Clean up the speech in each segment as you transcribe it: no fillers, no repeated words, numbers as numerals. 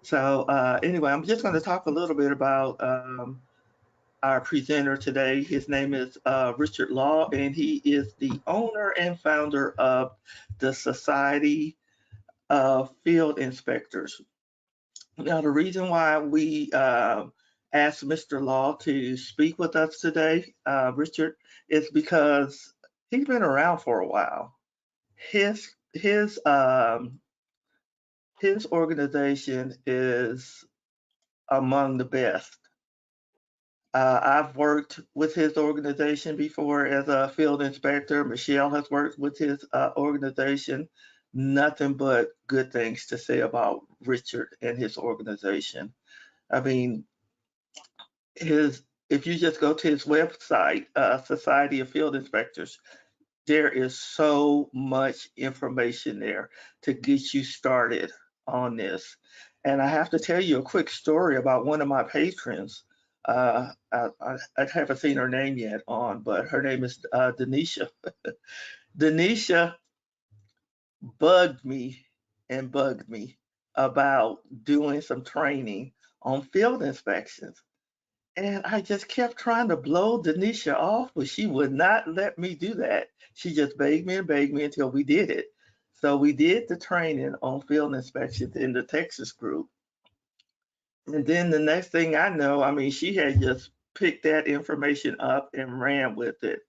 So anyway, I'm just going to talk a little bit about our presenter today. His name is Richard Law, and he is the owner and founder of the Society of Field Inspectors. Now, the reason why we asked Mr. Law to speak with us today, Richard, is because he's been around for a while. His organization is among the best. I've worked with his organization before as a field inspector. Michelle has worked with his organization. Nothing but good things to say about Richard and his organization. I mean, if you just go to his website, Society of Field Inspectors, there is so much information there to get you started on this. And I have to tell you a quick story about one of my patrons. I haven't seen her name yet but her name is Denisha. Denisha bugged me and bugged me about doing some training on field inspections. And I just kept trying to blow Denisha off, but she would not let me do that. She just begged me until we did it. So we did the training on field inspections in the Texas group. And then the next thing I know, I mean, she had just picked that information up and ran with it.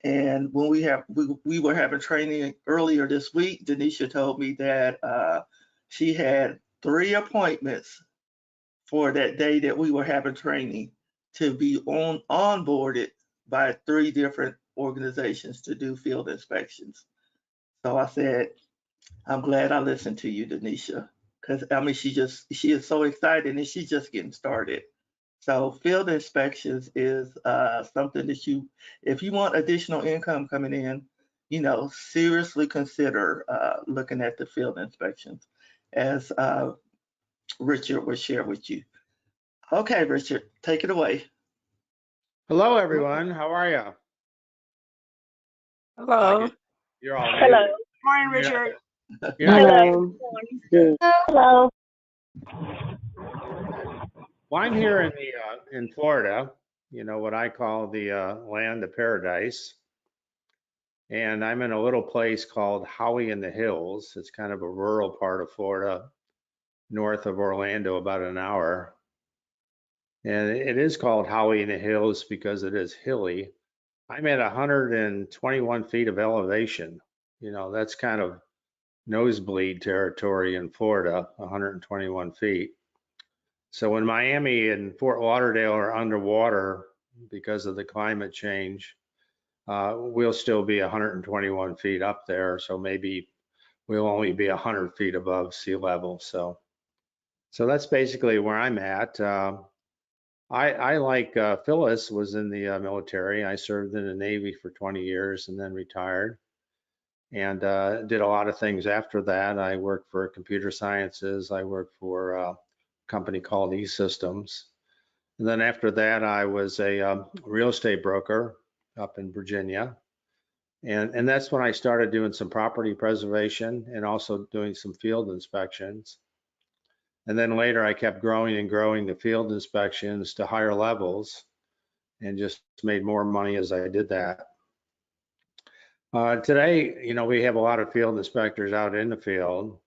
And when we were having training earlier this week, Denisha told me that she had 3 appointments for that day that we were having training to be onboarded by 3 different organizations to do field inspections. So I said, I'm glad I listened to you, Denisha, because I mean she is so excited and she's just getting started. So field inspections is something that if you want additional income coming in, seriously consider looking at the field inspections, as Richard will share with you. Okay, Richard, take it away. Hello, everyone. How are you? Hello. You're all Hello. muted. Morning, Richard. Hello. Hello. Well, I'm here in Florida, what I call the land of paradise. And I'm in a little place called Howey in the Hills. It's kind of a rural part of Florida, north of Orlando, about an hour. And it is called Howey in the Hills because it is hilly. I'm at 121 feet of elevation. That's kind of nosebleed territory in Florida, 121 feet. So when Miami and Fort Lauderdale are underwater because of the climate change, we'll still be 121 feet up there. So maybe we'll only be 100 feet above sea level. So that's basically where I'm at. I like Phyllis was in the military. I served in the Navy for 20 years and then retired, and did a lot of things after that. I worked for computer sciences. I worked for a company called E-Systems. And then after that, I was a real estate broker up in Virginia. And that's when I started doing some property preservation and also doing some field inspections. And then later I kept growing and growing the field inspections to higher levels and just made more money as I did that. Today, we have a lot of field inspectors out in the field.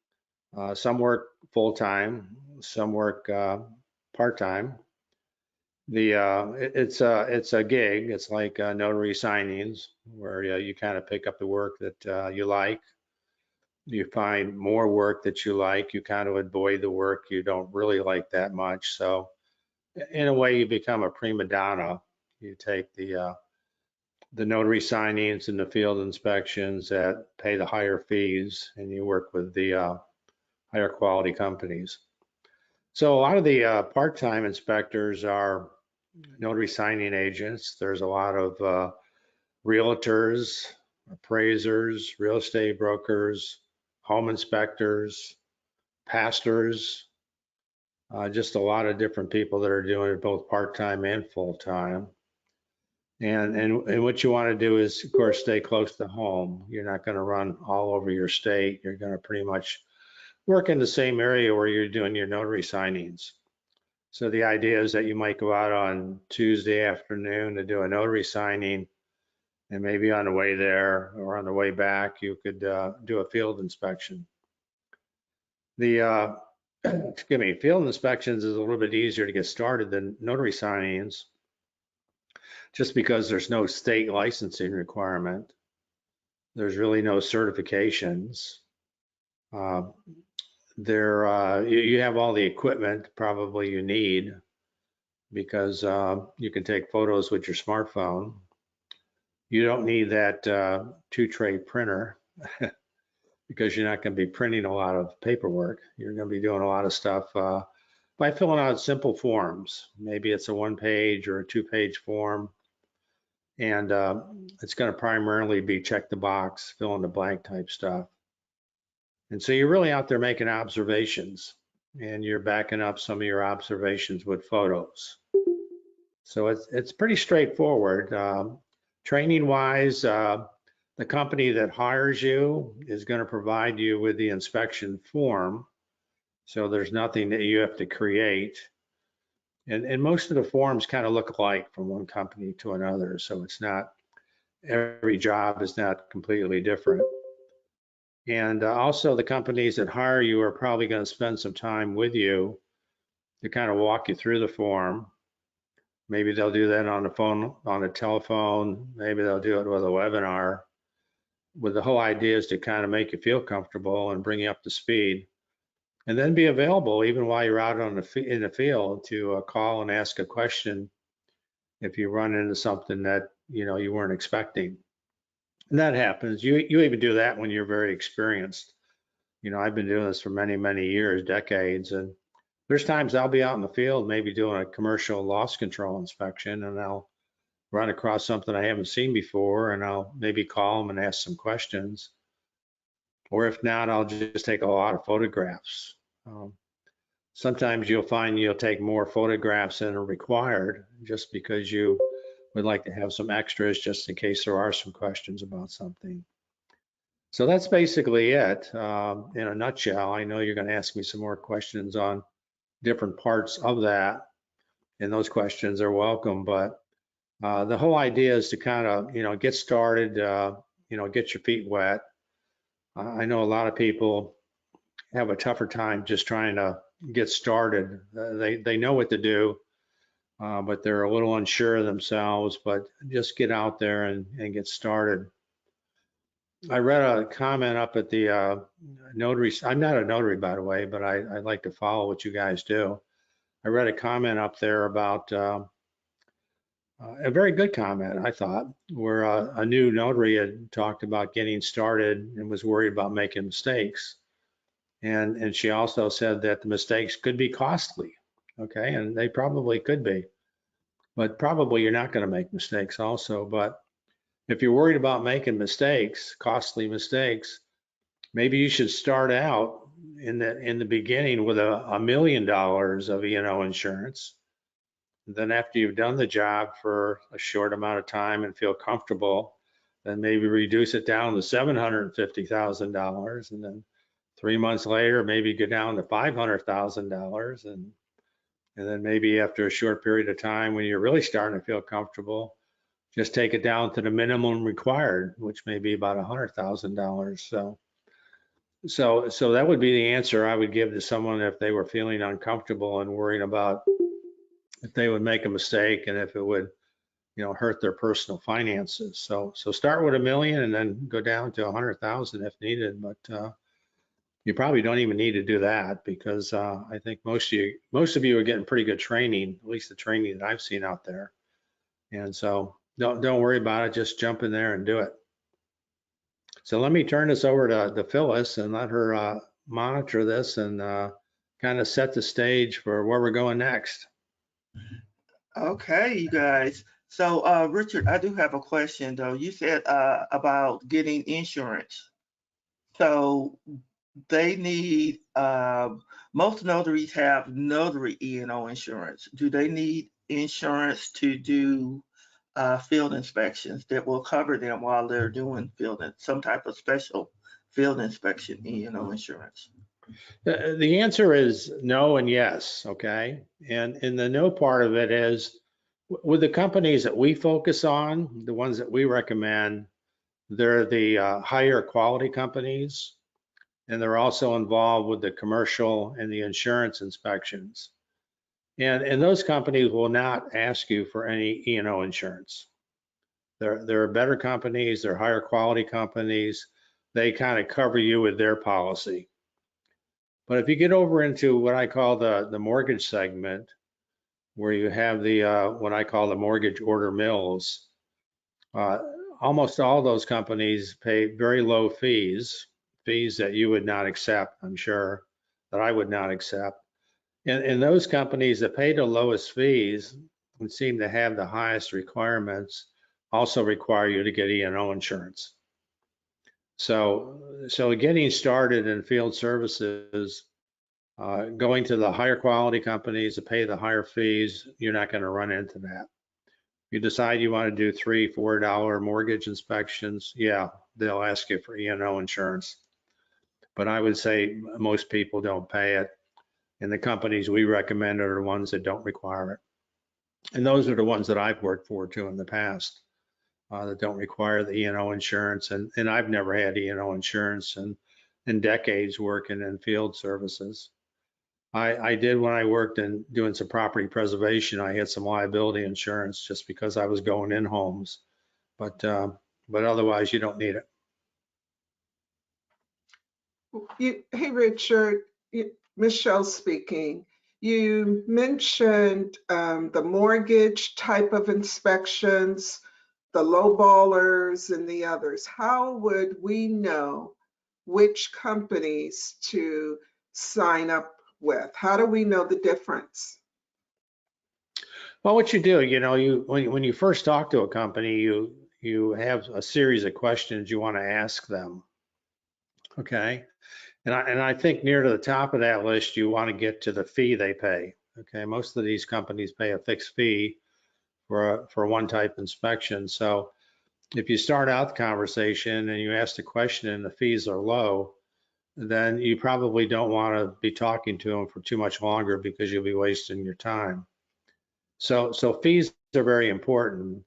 Some work full-time, some work part-time. It's a gig. It's like notary signings where you kind of pick up the work that you like. You find more work that you like. You kind of avoid the work you don't really like that much. So in a way, you become a prima donna. You take the notary signings and the field inspections that pay the higher fees, and you work with the higher quality companies. So a lot of the part-time inspectors are notary signing agents. There's a lot of realtors, appraisers, real estate brokers, home inspectors, pastors, just a lot of different people that are doing it both part-time and full-time. And what you want to do is, of course, stay close to home. You're not going to run all over your state. You're going to pretty much work in the same area where you're doing your notary signings. So the idea is that you might go out on Tuesday afternoon to do a notary signing, and maybe on the way there or on the way back, you could do a field inspection. The excuse me, field inspections is a little bit easier to get started than notary signings, just because there's no state licensing requirement. There's really no certifications. You have all the equipment probably you need, because you can take photos with your smartphone. You don't need that 2-tray printer because you're not going to be printing a lot of paperwork. You're going to be doing a lot of stuff by filling out simple forms. Maybe it's a 1-page or a 2-page form, and it's going to primarily be check the box, fill in the blank type stuff. And so you're really out there making observations, and you're backing up some of your observations with photos. So it's pretty straightforward. Training wise, the company that hires you is going to provide you with the inspection form. So there's nothing that you have to create. And most of the forms kind of look alike from one company to another. So it's not, every job is not completely different. And also the companies that hire you are probably going to spend some time with you to kind of walk you through the form. Maybe they'll do that on the phone, on the telephone. Maybe they'll do it with a webinar. With the whole idea is to kind of make you feel comfortable and bring you up to speed, and then be available even while you're out in the field to call and ask a question if you run into something that you weren't expecting. And that happens. You even do that when you're very experienced. I've been doing this for many, many years, decades, and there's times I'll be out in the field, maybe doing a commercial loss control inspection, and I'll run across something I haven't seen before, and I'll maybe call them and ask some questions. Or if not, I'll just take a lot of photographs. Sometimes you'll find you'll take more photographs than are required, just because you would like to have some extras just in case there are some questions about something. So that's basically it in a nutshell. I know you're going to ask me some more questions on different parts of that, and those questions are welcome. But the whole idea is to kind of, get started, get your feet wet. I know a lot of people have a tougher time just trying to get started. They know what to do, but they're a little unsure of themselves. But just get out there and get started. I read a comment up at the notary. I'm not a notary, by the way, but I like to follow what you guys do. I read a comment up there about a very good comment, I thought, where a new notary had talked about getting started and was worried about making mistakes. And she also said that the mistakes could be costly. Okay, and they probably could be, but probably you're not going to make mistakes also. But if you're worried about making mistakes, costly mistakes, maybe you should start out in the beginning with $1 million of E&O insurance. Then after you've done the job for a short amount of time and feel comfortable, then maybe reduce it down to $750,000, and then 3 months later maybe go down to $500,000, and then maybe after a short period of time when you're really starting to feel comfortable, just take it down to the minimum required, which may be about $100,000. So that would be the answer I would give to someone if they were feeling uncomfortable and worried about if they would make a mistake and if it would, hurt their personal finances. So start with $1 million and then go down to 100,000 if needed. But you probably don't even need to do that, because I think most of you are getting pretty good training, at least the training that I've seen out there. And so don't worry about it. Just jump in there and do it. So let me turn this over to Phyllis and let her monitor this and kind of set the stage for where we're going next. Okay, you guys. So, Richard, I do have a question though. You said about getting insurance. So they need, most notaries have notary E&O insurance. Do they need insurance to do field inspections that will cover them while they're doing some type of special field inspection E&O insurance? The answer is no and yes, okay? And the no part of it is with the companies that we focus on, the ones that we recommend, they're the higher quality companies, and they're also involved with the commercial and the insurance inspections. And those companies will not ask you for any E&O insurance. They're better companies, they're higher quality companies. They kind of cover you with their policy. But if you get over into what I call the mortgage segment, where you have the what I call the mortgage order mills, uh, almost all those companies pay very low fees, fees that you would not accept, I'm sure, that I would not accept. And those companies that pay the lowest fees and seem to have the highest requirements also require you to get E&O insurance. So getting started in field services, going to the higher quality companies that pay the higher fees, you're not going to run into that. You decide you want to do $3, $4 mortgage inspections, yeah, they'll ask you for E&O insurance. But I would say most people don't pay it. And the companies we recommend are the ones that don't require it. And those are the ones that I've worked for too in the past that don't require the E&O insurance. And I've never had E&O insurance in decades working in field services. I did when I worked in doing some property preservation. I had some liability insurance just because I was going in homes, but otherwise you don't need it. Hey, Richard, Michelle speaking. You mentioned the mortgage type of inspections, the lowballers and the others. How would we know which companies to sign up with? How do we know the difference? Well, what you do, when you first talk to a company, you have a series of questions you want to ask them. Okay. And I think near to the top of that list, you want to get to the fee they pay. Okay. Most of these companies pay a fixed fee for one type inspection. So if you start out the conversation and you ask the question and the fees are low, then you probably don't want to be talking to them for too much longer because you'll be wasting your time. So fees are very important.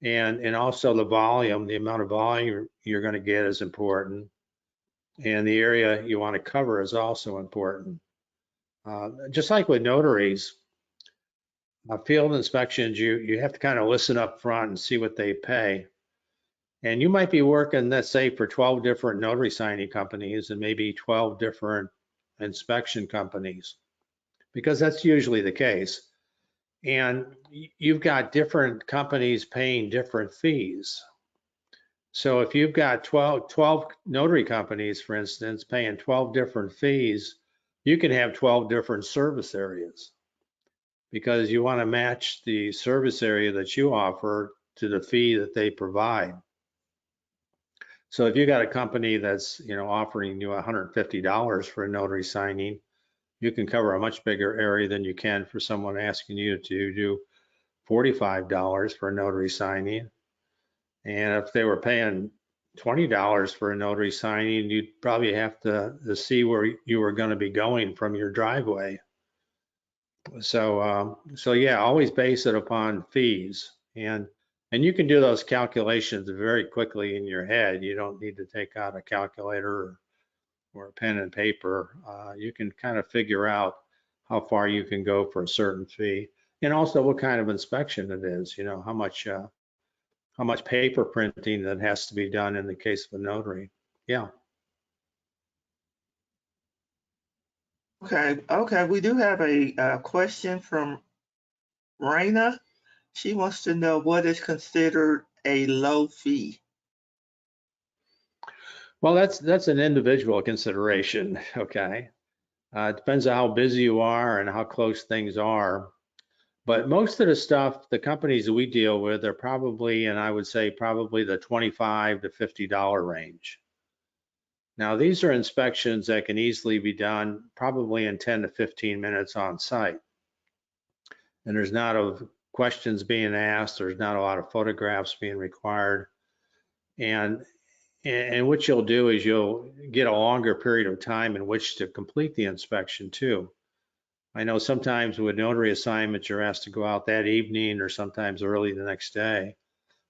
And also the volume, the amount of volume you're going to get is important. And the area you want to cover is also important. Just like with notaries, field inspections, you have to kind of listen up front and see what they pay. And you might be working, let's say, for 12 different notary signing companies and maybe 12 different inspection companies, because that's usually the case. And you've got different companies paying different fees. So if you've got 12 notary companies, for instance, paying 12 different fees, you can have 12 different service areas because you want to match the service area that you offer to the fee that they provide. So if you got a company that's offering you $150 for a notary signing, you can cover a much bigger area than you can for someone asking you to do $45 for a notary signing. And if they were paying $20 for a notary signing, you'd probably have to see where you were going to be going from your driveway. So yeah, always base it upon fees. And you can do those calculations very quickly in your head. You don't need to take out a calculator or a pen and paper. You can kind of figure out how far you can go for a certain fee, and also what kind of inspection it is. How much paper printing that has to be done in the case of a notary. Yeah. Okay. We do have a question from Raina. She wants to know what is considered a low fee. Well, that's an individual consideration. Okay. It depends on how busy you are and how close things are. But most of the stuff, the companies that we deal with are probably, and I would say probably the $25 to $50 range. Now, these are inspections that can easily be done probably in 10 to 15 minutes on site. And there's not a questions being asked, there's not a lot of photographs being required. And And what you'll do is you'll get a longer period of time in which to complete the inspection too. I know sometimes with notary assignments, you're asked to go out that evening or sometimes early the next day.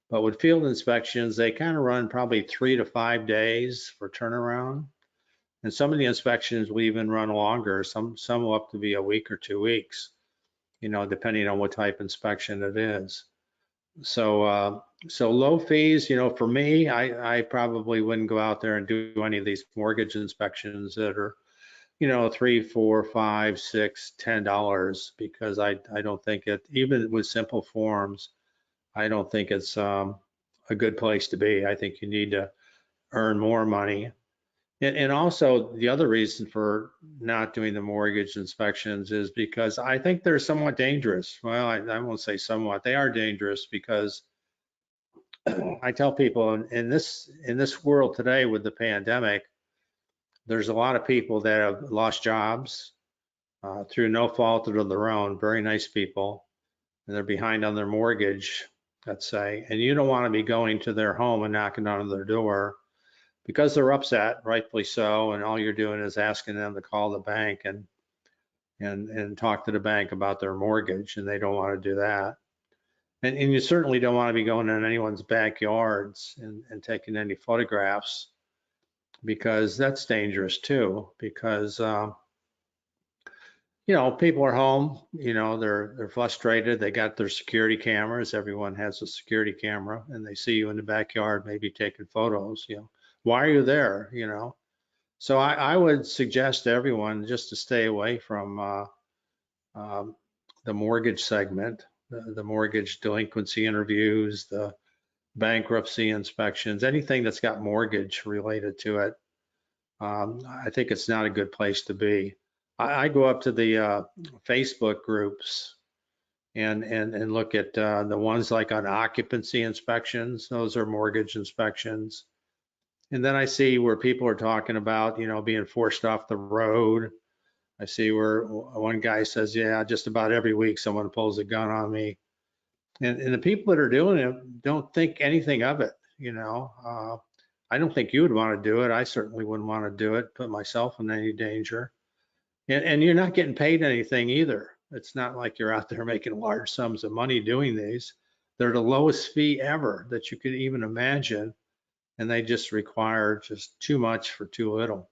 But with field inspections, they kind of run probably 3 to 5 days for turnaround. And some of the inspections will even run longer. Some will up to be a week or 2 weeks, depending on what type inspection it is. So low fees, for me, I probably wouldn't go out there and do any of these mortgage inspections that are, $3, $4, $5, $6, $10, because I don't think it, even with simple forms, I don't think it's a good place to be. I think you need to earn more money. And also the other reason for not doing the mortgage inspections is because I think they're somewhat dangerous. Well, I won't say somewhat, they are dangerous because I tell people in this world today with the pandemic, there's a lot of people that have lost jobs through no fault of their own, very nice people, and they're behind on their mortgage, let's say, and you don't want to be going to their home and knocking on their door because they're upset, rightfully so, and all you're doing is asking them to call the bank and talk to the bank about their mortgage, and they don't want to do that. And you certainly don't want to be going in anyone's backyards and taking any photographs, because that's dangerous too, because people are home, they're frustrated, they got their security cameras, everyone has a security camera, and they see you in the backyard maybe taking photos, why are you there, So I would suggest to everyone just to stay away from the mortgage segment, the mortgage delinquency interviews, the bankruptcy inspections, anything that's got mortgage related to it. I think it's not a good place to be. I go up to the Facebook groups and look at the ones like on occupancy inspections. Those are mortgage inspections. And then I see where people are talking about, being forced off the road. I see where one guy says, yeah, just about every week someone pulls a gun on me. And the people that are doing it don't think anything of it, I don't think you would want to do it. I certainly wouldn't want to do it, put myself in any danger. And you're not getting paid anything either. It's not like you're out there making large sums of money doing these. They're the lowest fee ever that you could even imagine. And they just require just too much for too little.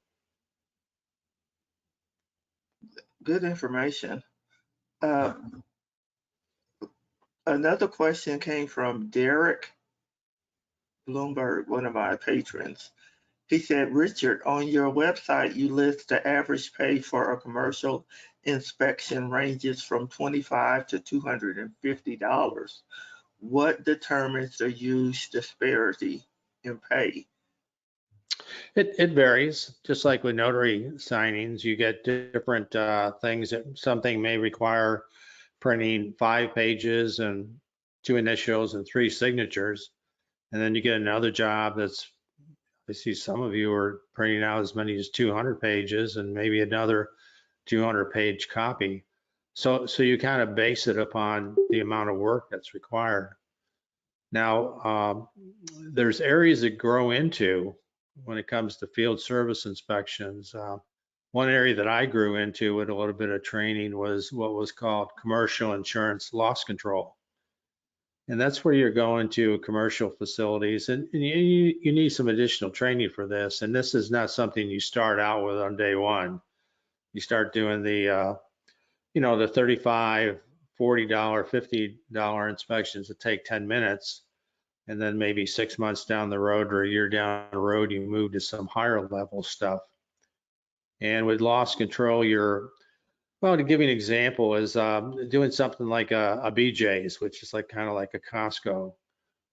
Good information. Another question came from Derek Bloomberg, one of my patrons. He said, Richard, on your website, you list the average pay for a commercial inspection ranges from $25 to $250. What determines the huge disparity in pay? It varies, just like with notary signings, you get different things. That something may require printing 5 pages and 2 initials and 3 signatures. And then you get another job that's, I see some of you are printing out as many as 200 pages and maybe another 200-page copy. So you kind of base it upon the amount of work that's required. Now, there's areas that grow into when it comes to field service inspections. One area that I grew into with a little bit of training was what was called commercial insurance loss control. And that's where you're going to commercial facilities, and you need some additional training for this. And this is not something you start out with on day one. You start doing the, the $35, $40, $50 inspections that take 10 minutes. And then maybe 6 months down the road or a year down the road, you move to some higher level stuff. And with loss control, well, to give you an example, is doing something like a BJ's, which is kind of like a Costco,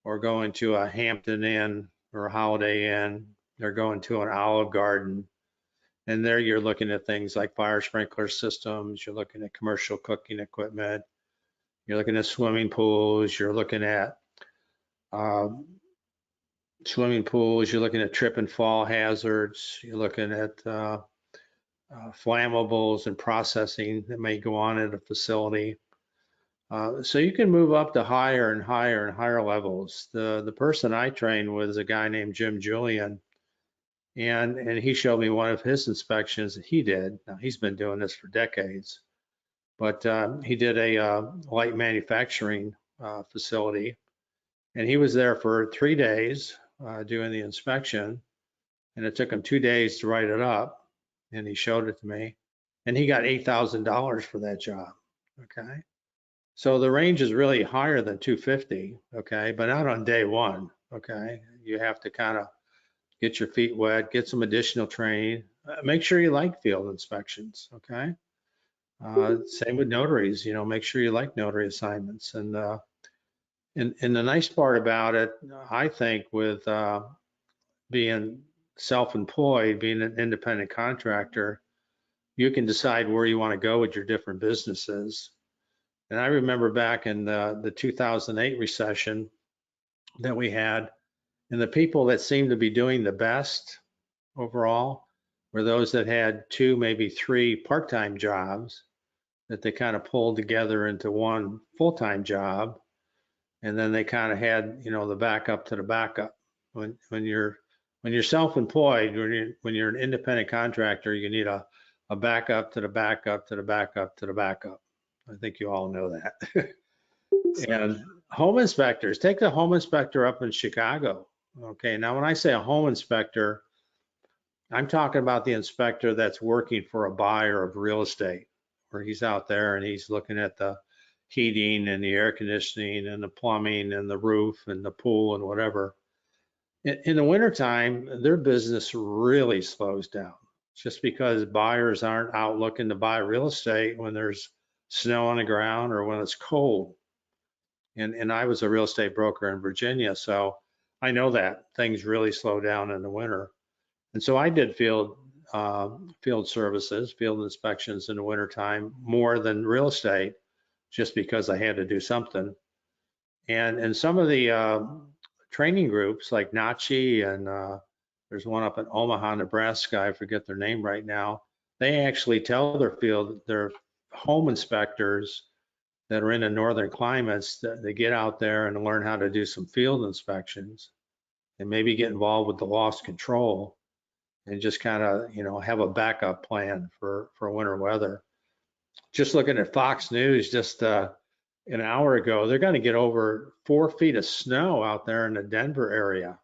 or going to a Hampton Inn or a Holiday Inn, or going to an Olive Garden. And there you're looking at things like fire sprinkler systems, you're looking at commercial cooking equipment, you're looking at swimming pools, you're looking at you're looking at trip and fall hazards, you're looking at flammables and processing that may go on at a facility. So you can move up to higher and higher and higher levels. The person I trained with is a guy named Jim Julian, and he showed me one of his inspections that he did. Now he's been doing this for decades, but he did a light manufacturing facility, and he was there for 3 days doing the inspection, and it took him 2 days to write it up, and he showed it to me, and he got $8,000 for that job. Okay. So the range is really higher than 250, okay, but not on day one, okay? You have to kind of get your feet wet, get some additional training, make sure you like field inspections, okay? Same with notaries, make sure you like notary assignments. And the nice part about it, I think, with being self-employed, being an independent contractor, you can decide where you want to go with your different businesses. And I remember back in the 2008 recession that we had, and the people that seemed to be doing the best overall were those that had 2, maybe 3 part-time jobs that they kind of pulled together into one full-time job. And then they kind of had, the backup to the backup. When you're self-employed, when you're an independent contractor, you need a backup to the backup to the backup to the backup. I think you all know that. And home inspectors, take the home inspector up in Chicago. Okay, now when I say a home inspector, I'm talking about the inspector that's working for a buyer of real estate, where he's out there and he's looking at the heating and the air conditioning and the plumbing and the roof and the pool and whatever. In the wintertime, their business really slows down just because buyers aren't out looking to buy real estate when there's snow on the ground or when it's cold. And I was a real estate broker in Virginia, so I know that things really slow down in the winter. And so I did field services, field inspections in the wintertime more than real estate, just because I had to do something. And some of the training groups like NACHI and there's one up in Omaha, Nebraska, I forget their name right now, they actually tell their home inspectors that are in the northern climates that they get out there and learn how to do some field inspections and maybe get involved with the loss control and just kind of, have a backup plan for winter weather. Just looking at Fox News just an hour ago, they're going to get over 4 feet of snow out there in the Denver area.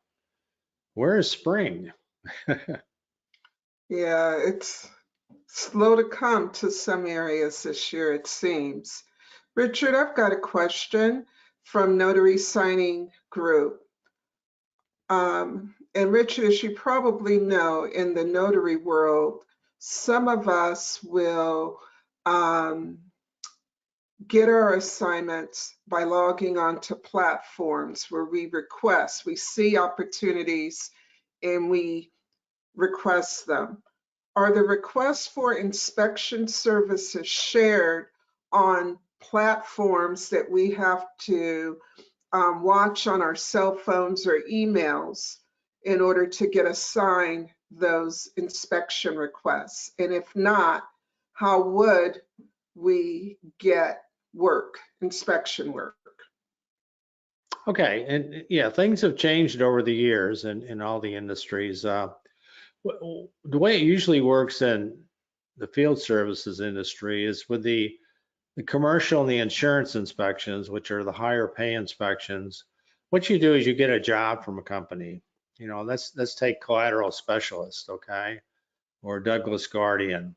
Where is spring? Yeah, it's slow to come to some areas this year, it seems. Richard, I've got a question from Notary Signing Group. And Richard, as you probably know, in the notary world, some of us will get our assignments by logging onto platforms where we see opportunities and we request them. Are the requests for inspection services shared on platforms that we have to watch on our cell phones or emails in order to get assigned those inspection requests? And if not, how would we get inspection work? Okay, and yeah, things have changed over the years in all the industries. The way it usually works in the field services industry is with the commercial and the insurance inspections, which are the higher pay inspections. What you do is you get a job from a company. Let's take Collateral Specialist, okay, or Douglas Guardian.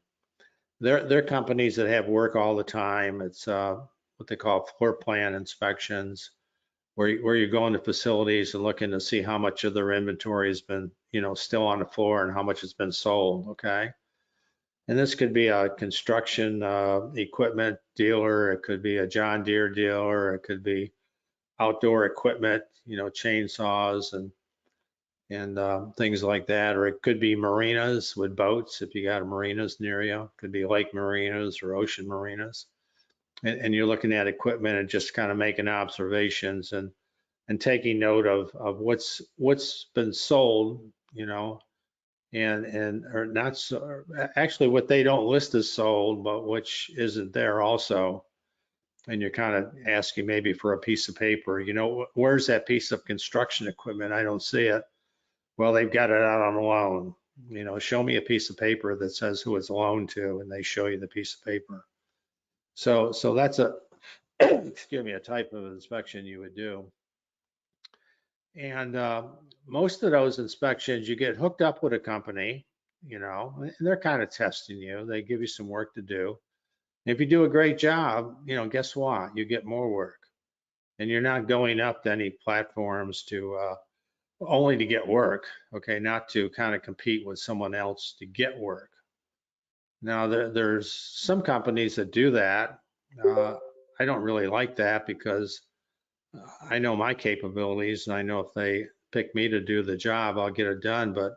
They're companies that have work all the time. It's what they call floor plan inspections, where you're going to facilities and looking to see how much of their inventory has been, still on the floor and how much has been sold, okay? And this could be a construction equipment dealer, it could be a John Deere dealer, it could be outdoor equipment, chainsaws and things like that, or it could be marinas with boats if you got a marinas near you, it could be lake marinas or ocean marinas. And you're looking at equipment and just kind of making observations and taking note of what's been sold, and or not so, actually what they don't list as sold, but which isn't there also. and you're kind of asking maybe for a piece of paper, where's that piece of construction equipment? I don't see it. Well, they've got it out on loan. Show me a piece of paper that says who it's loaned to, and they show you the piece of paper. So that's a, excuse me, a type of inspection you would do. And most of those inspections, you get hooked up with a company, and they're kind of testing you. They give you some work to do. If you do a great job, guess what? You get more work. And you're not going up to any platforms to only to get work, okay, not to kind of compete with someone else to get work. Now, there's some companies that do that. I don't really like that because I know my capabilities, and I know if they pick me to do the job, I'll get it done. But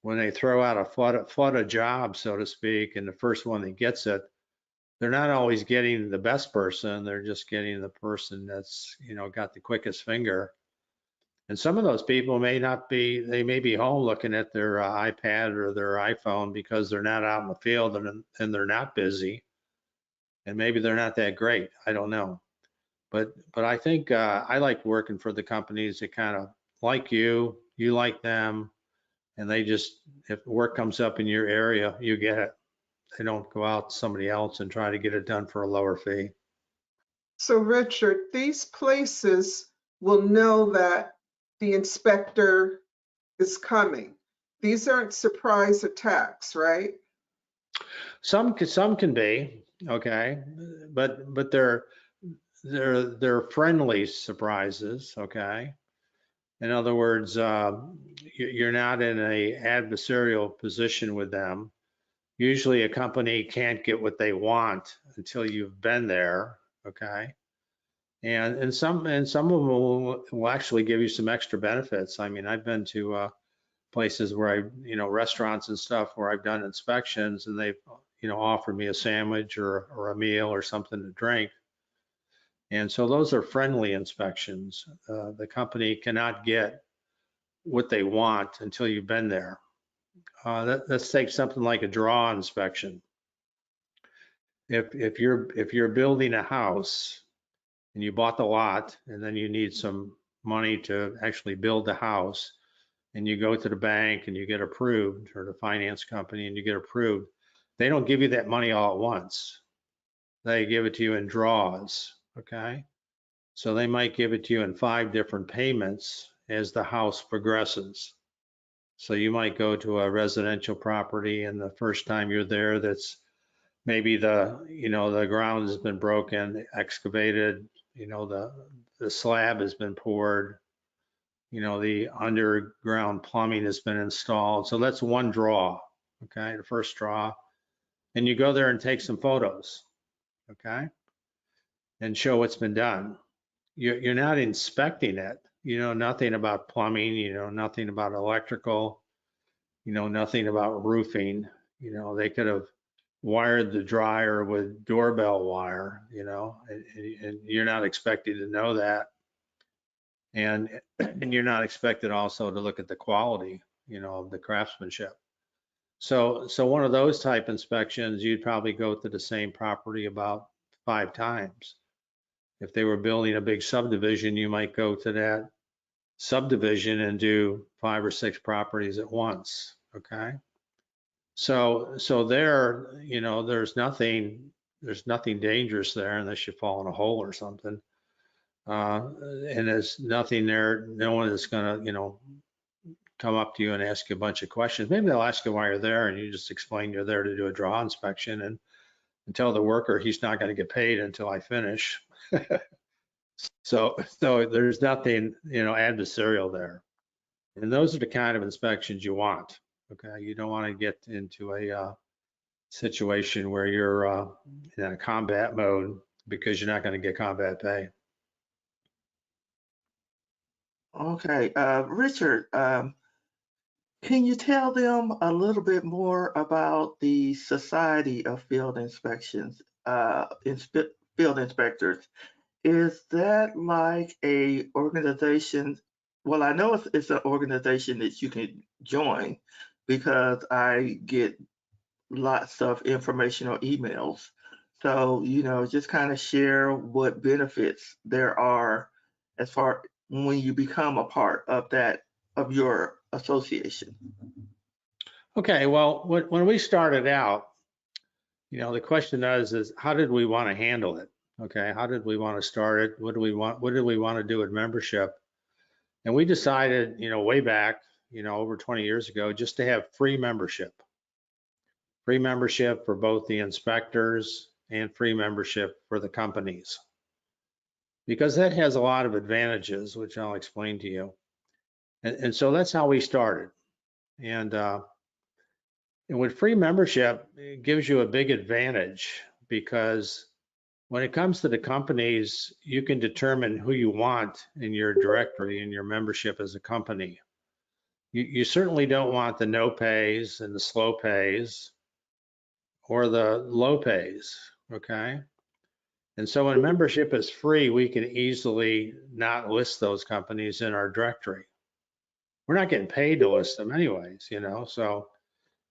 when they throw out a flood of jobs, so to speak, and the first one that gets it, they're not always getting the best person. They're just getting the person that's, got the quickest finger. And some of those people may not be, they may be home looking at their iPad or their iPhone because they're not out in the field and they're not busy. And maybe they're not that great. I don't know. But I think I like working for the companies that kind of like you like them, and they just, if work comes up in your area, you get it. They don't go out to somebody else and try to get it done for a lower fee. So Richard, these places will know that the inspector is coming. These aren't surprise attacks, right? Some can be, okay, but they're friendly surprises, okay. In other words, you're not in a adversarial position with them. Usually a company can't get what they want until you've been there, okay? And some of them will actually give you some extra benefits. I mean, I've been to places where restaurants and stuff where I've done inspections, and they've, offered me a sandwich or a meal or something to drink. And so those are friendly inspections. The company cannot get what they want until you've been there. Let's take something like a draw inspection. If you're building a house and you bought the lot, and then you need some money to actually build the house, and you go to the bank and you get approved, or the finance company and you get approved, they don't give you that money all at once. They give it to you in draws, okay? So they might give it to you in 5 different payments as the house progresses. So you might go to a residential property, and the first time you're there, that's maybe the ground has been broken, excavated, the slab has been poured, the underground plumbing has been installed. So that's one draw, okay, the first draw. And you go there and take some photos, okay, and show what's been done. You're not inspecting it. You know nothing about plumbing, nothing about electrical, nothing about roofing. They could have wired the dryer with doorbell wire, and you're not expected to know that. And you're not expected also to look at the quality, of the craftsmanship. So one of those type inspections, you'd probably go to the same property about 5 times. If they were building a big subdivision, you might go to that subdivision and do 5 or 6 properties at once, okay? So there, there's nothing dangerous there unless you fall in a hole or something. And there's nothing there, no one is gonna, come up to you and ask you a bunch of questions. Maybe they'll ask you why you're there, and you just explain you're there to do a draw inspection, and tell the worker he's not gonna get paid until I finish. So there's nothing, adversarial there. And those are the kind of inspections you want, okay? You don't wanna get into a situation where you're in a combat mode because you're not gonna get combat pay. Okay, Richard, can you tell them a little bit more about the Society of Field Inspections, field inspectors? Is that like a organization? Well, I know it's an organization that you can join because I get lots of informational emails. So, just kind of share what benefits there are as far when you become a part of your association. Okay, well, when we started out, the question is how did we want to handle it? Okay, how did we want to start it? What did we want to do with membership? And we decided, way back, over 20 years ago, just to have free membership for both the inspectors and free membership for the companies, because that has a lot of advantages, which I'll explain to you. And so that's how we started. And with free membership, it gives you a big advantage because when it comes to the companies, you can determine who you want in your directory and your membership as a company. You certainly don't want the no pays and the slow pays or the low pays, okay? And so when membership is free, we can easily not list those companies in our directory. We're not getting paid to list them anyways, so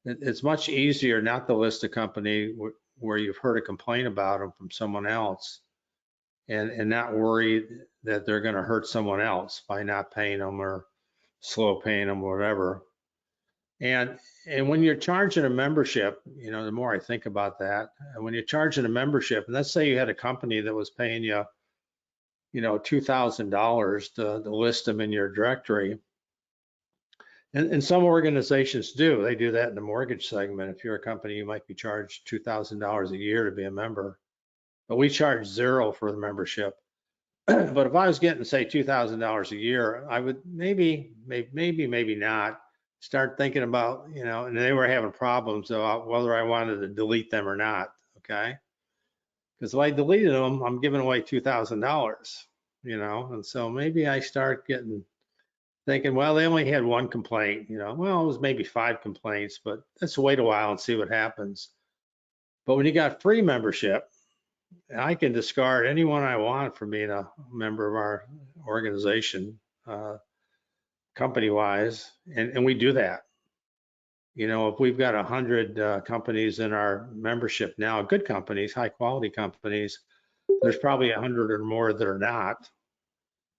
it's much easier not to list a company where you've heard a complaint about them from someone else and not worry that they're going to hurt someone else by not paying them or slow paying them or whatever. And when you're charging a membership, the more I think about that, when you're charging a membership, and let's say you had a company that was paying you, $2,000 to list them in your directory. And some organizations do. They do that in the mortgage segment. If you're a company, you might be charged $2,000 a year to be a member. But we charge zero for the membership. But if I was getting, say, $2,000 a year, I would maybe not start thinking about, and they were having problems about whether I wanted to delete them or not, okay? Because if I deleted them, I'm giving away $2,000, and so maybe I start thinking, well, they only had one complaint, well, it was maybe 5 complaints, but let's wait a while and see what happens. But when you got free membership, I can discard anyone I want from being a member of our organization, company-wise, and we do that. If we've got 100 companies in our membership now, good companies, high-quality companies, there's probably 100 or more that are not,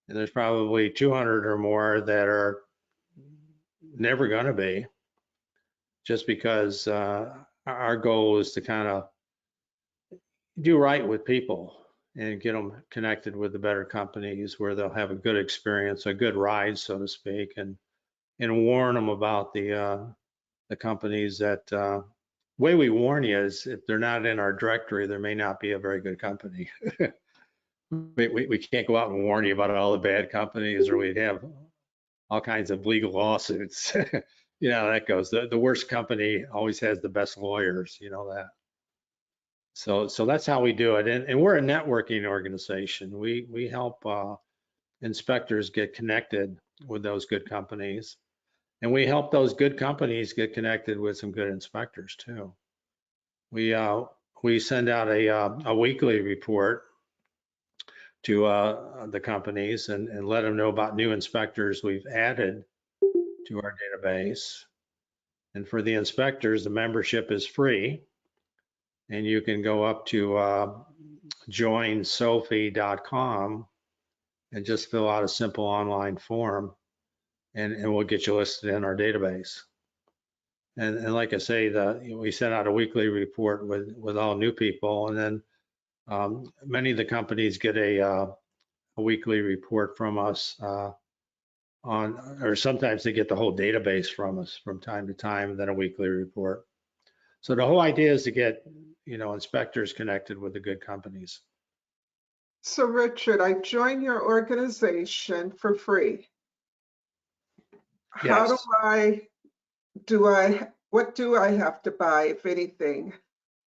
and there's probably 200 or more that are never going to be, just because our goal is to kind of do right with people and get them connected with the better companies where they'll have a good experience, a good ride, so to speak, and warn them about the companies that way we warn you is if they're not in our directory, there may not be a very good company. we can't go out and warn you about all the bad companies, or we'd have all kinds of legal lawsuits. That goes. The worst company always has the best lawyers, that. So that's how we do it. And we're a networking organization. We help inspectors get connected with those good companies. And we help those good companies get connected with some good inspectors too. We send out a weekly report to the companies and let them know about new inspectors we've added to our database. And for the inspectors, the membership is free. And you can go up to joinsophie.com and just fill out a simple online form, and we'll get you listed in our database. And like I say, we send out a weekly report with all new people, and then many of the companies get a weekly report from us or sometimes they get the whole database from us from time to time, and then a weekly report. So the whole idea is to get inspectors connected with the good companies. So Richard, I join your organization for free. How Yes. what do I have to buy, if anything,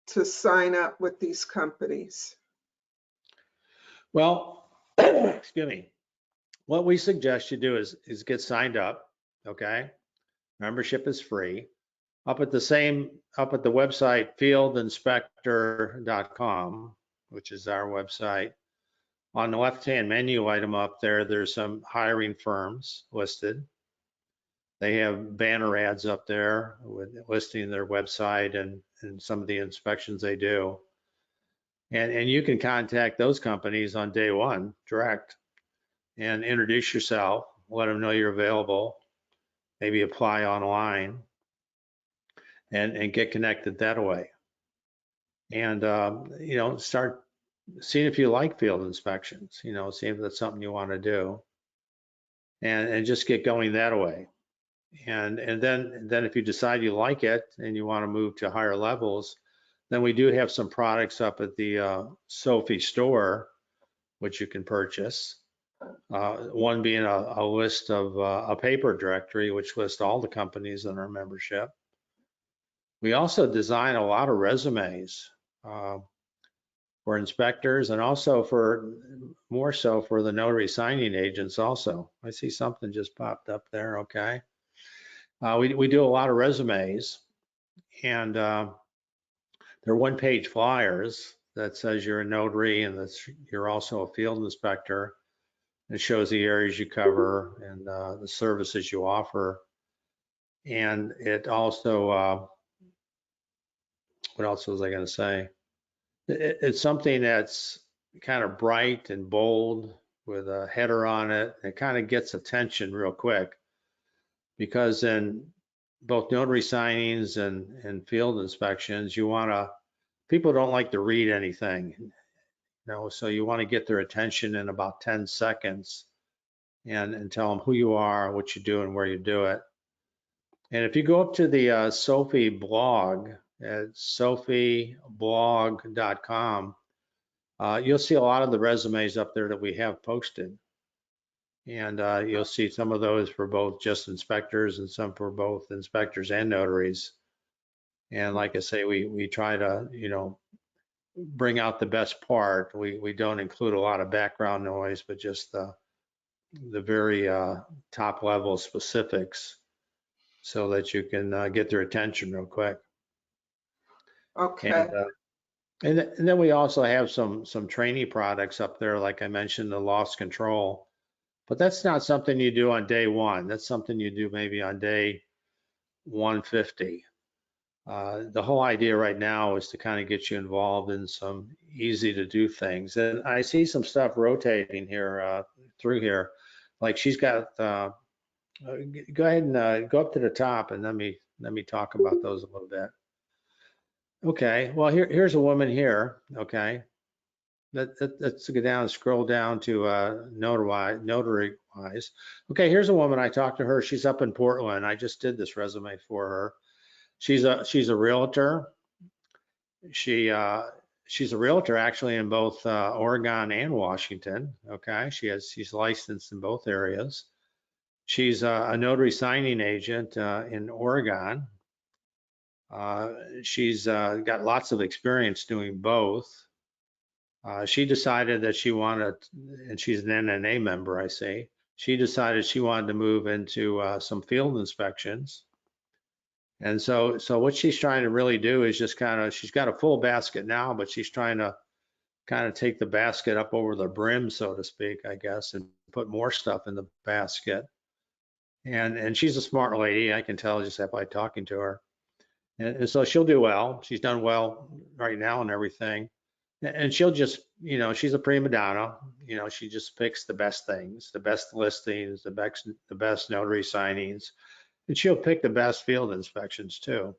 to sign up with these companies? Well, excuse me. What we suggest you do is get signed up, okay? Membership is free. Up at the website fieldinspector.com, which is our website. On the left-hand menu item up there, there's some hiring firms listed. They have banner ads up there listing their website and some of the inspections they do. And you can contact those companies on day one direct and introduce yourself, let them know you're available, maybe apply online and get connected that way. And, start seeing if you like field inspections, see if that's something you want to do and just get going that way. And then if you decide you like it and you want to move to higher levels, then we do have some products up at the Sophie store, which you can purchase. One being a list of a paper directory, which lists all the companies in our membership. We also design a lot of resumes for inspectors and also more so for the notary signing agents also. I see something just popped up there, okay. We do a lot of resumes, and they're one-page flyers that says you're a notary and you're also a field inspector. It shows the areas you cover and the services you offer. And it also, what else was I going to say? It's something that's kind of bright and bold with a header on it. It kind of gets attention real quick because in both notary signings and field inspections, people don't like to read anything, so you want to get their attention in about 10 seconds and tell them who you are, what you do, and where you do it. And if you go up to the Sophie blog at sophieblog.com, you'll see a lot of the resumes up there that we have posted. And you'll see some of those for both just inspectors and some for both inspectors and notaries. And like I say, we try to, bring out the best part. We don't include a lot of background noise, but just the very top level specifics so that you can get their attention real quick. Okay. And then we also have some training products up there, like I mentioned, the loss control. But that's not something you do on day one. That's something you do maybe on day 150. The whole idea right now is to kind of get you involved in some easy to do things. And I see some stuff rotating here through here. Like she's got, go ahead and go up to the top and let me talk about those a little bit. Okay, well here's a woman here. Okay, let's go down and scroll down to Notary Wise. Okay, here's a woman. I talked to her. She's up in Portland. I just did this resume for her. She's a realtor. She's a realtor actually in both Oregon and Washington. Okay, she's licensed in both areas. She's a notary signing agent in Oregon. She's got lots of experience doing both. She decided that she wanted, and she's an NNA member, I say. She decided she wanted to move into some field inspections. And so what she's trying to really do is just she's got a full basket now, but she's trying to kind of take the basket up over the brim, so to speak, I guess, and put more stuff in the basket. And she's a smart lady, I can tell just by talking to her. And so she'll do well. She's done well right now and everything. And she'll just, she's a prima donna. She just picks the best things, the best listings, the best notary signings. And she'll pick the best field inspections too.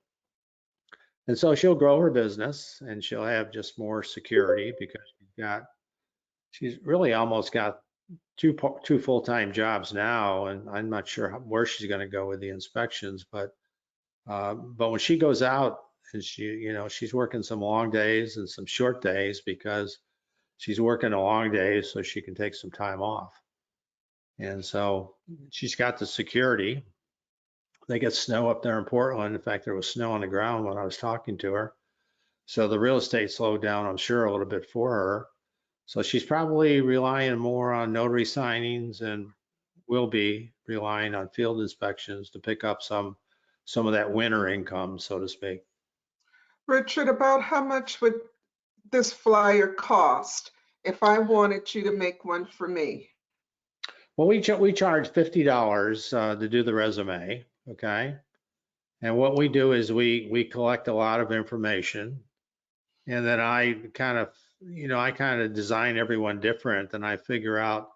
And so she'll grow her business and she'll have just more security because she's really almost got two full-time jobs now. And I'm not sure where she's going to go with the inspections, but when she goes out and she's working some long days and some short days because she's working a long day so she can take some time off. And so she's got the security. They get snow up there in Portland. In fact, there was snow on the ground when I was talking to her. So the real estate slowed down, I'm sure, a little bit for her. So she's probably relying more on notary signings and will be relying on field inspections to pick up some of that winter income, so to speak. Richard, about how much would this flyer cost if I wanted you to make one for me? Well, we charge $50 to do the resume, okay? And what we do is we collect a lot of information, and then I kind of I kind of design everyone different, and I figure out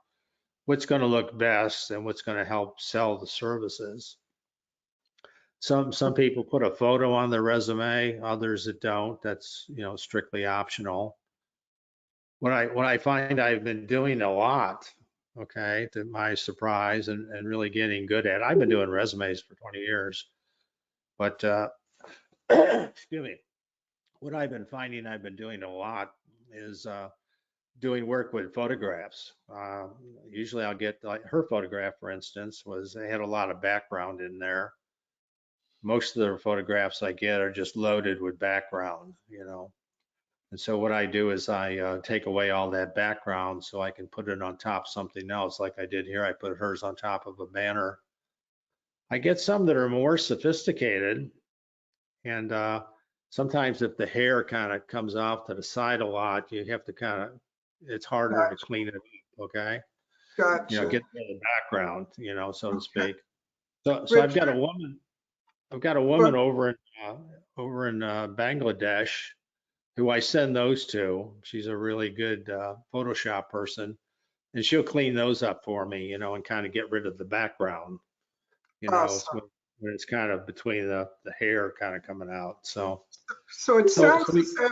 what's going to look best and what's going to help sell the services. Some people put a photo on their resume, others that don't. That's, strictly optional. What I find I've been doing a lot, okay, to my surprise, and really getting good at. I've been doing resumes for 20 years, but excuse me. What I've been finding I've been doing a lot is doing work with photographs. Usually I'll get, like, her photograph, for instance, they had a lot of background in there. Most of the photographs I get are just loaded with background. And so what I do is I take away all that background so I can put it on top of something else. Like I did here, I put hers on top of a banner. I get some that are more sophisticated, and sometimes if the hair kind of comes off to the side a lot, you have to it's harder to Gotcha. clean it up, okay? Gotcha. Get the background, so to Okay. speak. So I've got a Richard, woman, over in Bangladesh, who I send those to. She's a really good Photoshop person, and she'll clean those up for me, and kind of get rid of the background, awesome. when it's kind of between the hair kind of coming out. So, So it so, sounds so as if,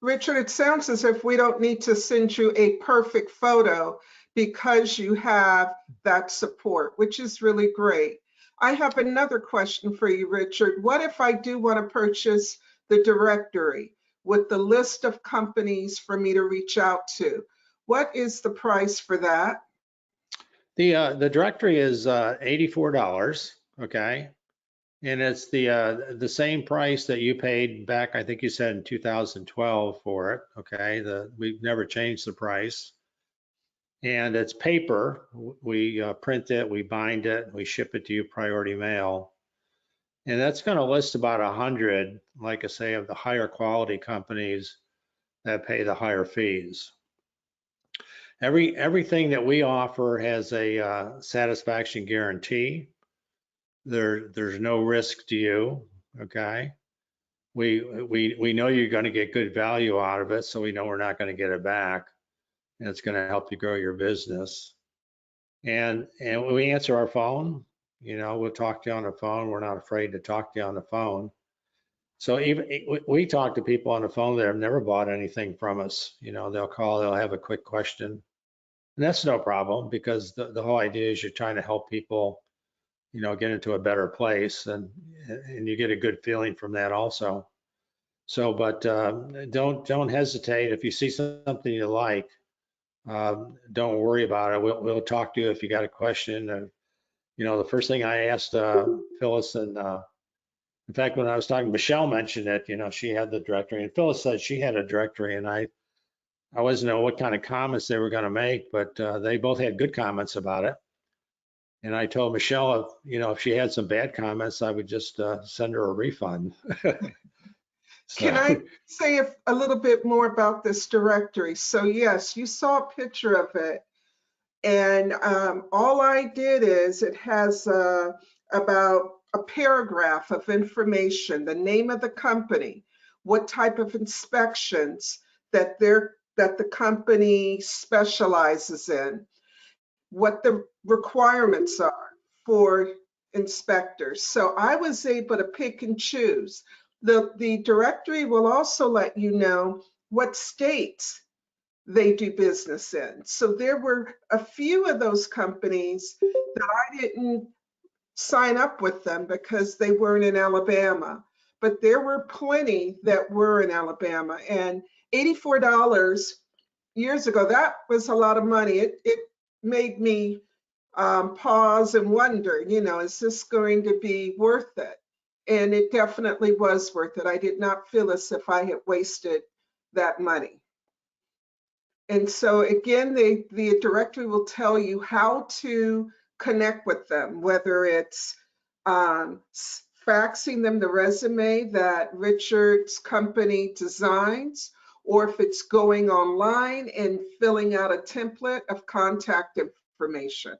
Richard, it sounds as if we don't need to send you a perfect photo because you have that support, which is really great. I have another question for you, Richard. What if I do want to purchase the directory with the list of companies for me to reach out to? What is the price for that? the directory is $84, okay? And it's the same price that you paid back, I think you said in 2012 for it, okay? We've never changed the price. And it's paper. We print it, we bind it, we ship it to you priority mail. And that's going to list about 100, like I say, of the higher quality companies that pay the higher fees. Everything that we offer has a satisfaction guarantee. There's no risk to you, okay? We know you're going to get good value out of it, so we know we're not going to get it back, and it's going to help you grow your business. And when we answer our phone, we'll talk to you on the phone. We're not afraid to talk to you on the phone. So even we talk to people on the phone that have never bought anything from us. They'll call, they'll have a quick question, and that's no problem, because the whole idea is you're trying to help people, get into a better place, and you get a good feeling from that also. So, but don't hesitate if you see something you like. Don't worry about it. We'll talk to you if you got a question. The first thing I asked Phyllis, and in fact, when I was talking, Michelle mentioned it. She had the directory, and Phyllis said she had a directory, and I wasn't know what kind of comments they were going to make, but they both had good comments about it. And I told Michelle, if she had some bad comments, I would just send her a refund. Can So, I say a little bit more about this directory? So yes, you saw a picture of it. And all I did is it has about a paragraph of information, the name of the company, what type of inspections that the company specializes in, what the requirements are for inspectors. So I was able to pick and choose. The directory will also let you know what states they do business in. So there were a few of those companies that I didn't sign up with them because they weren't in Alabama, but there were plenty that were in Alabama. And $84 years ago, that was a lot of money. It made me pause and wonder, is this going to be worth it? And it definitely was worth it. I did not feel as if I had wasted that money. And so again, the directory will tell you how to connect with them, whether it's faxing them the resume that Richard's company designs, or if it's going online and filling out a template of contact information.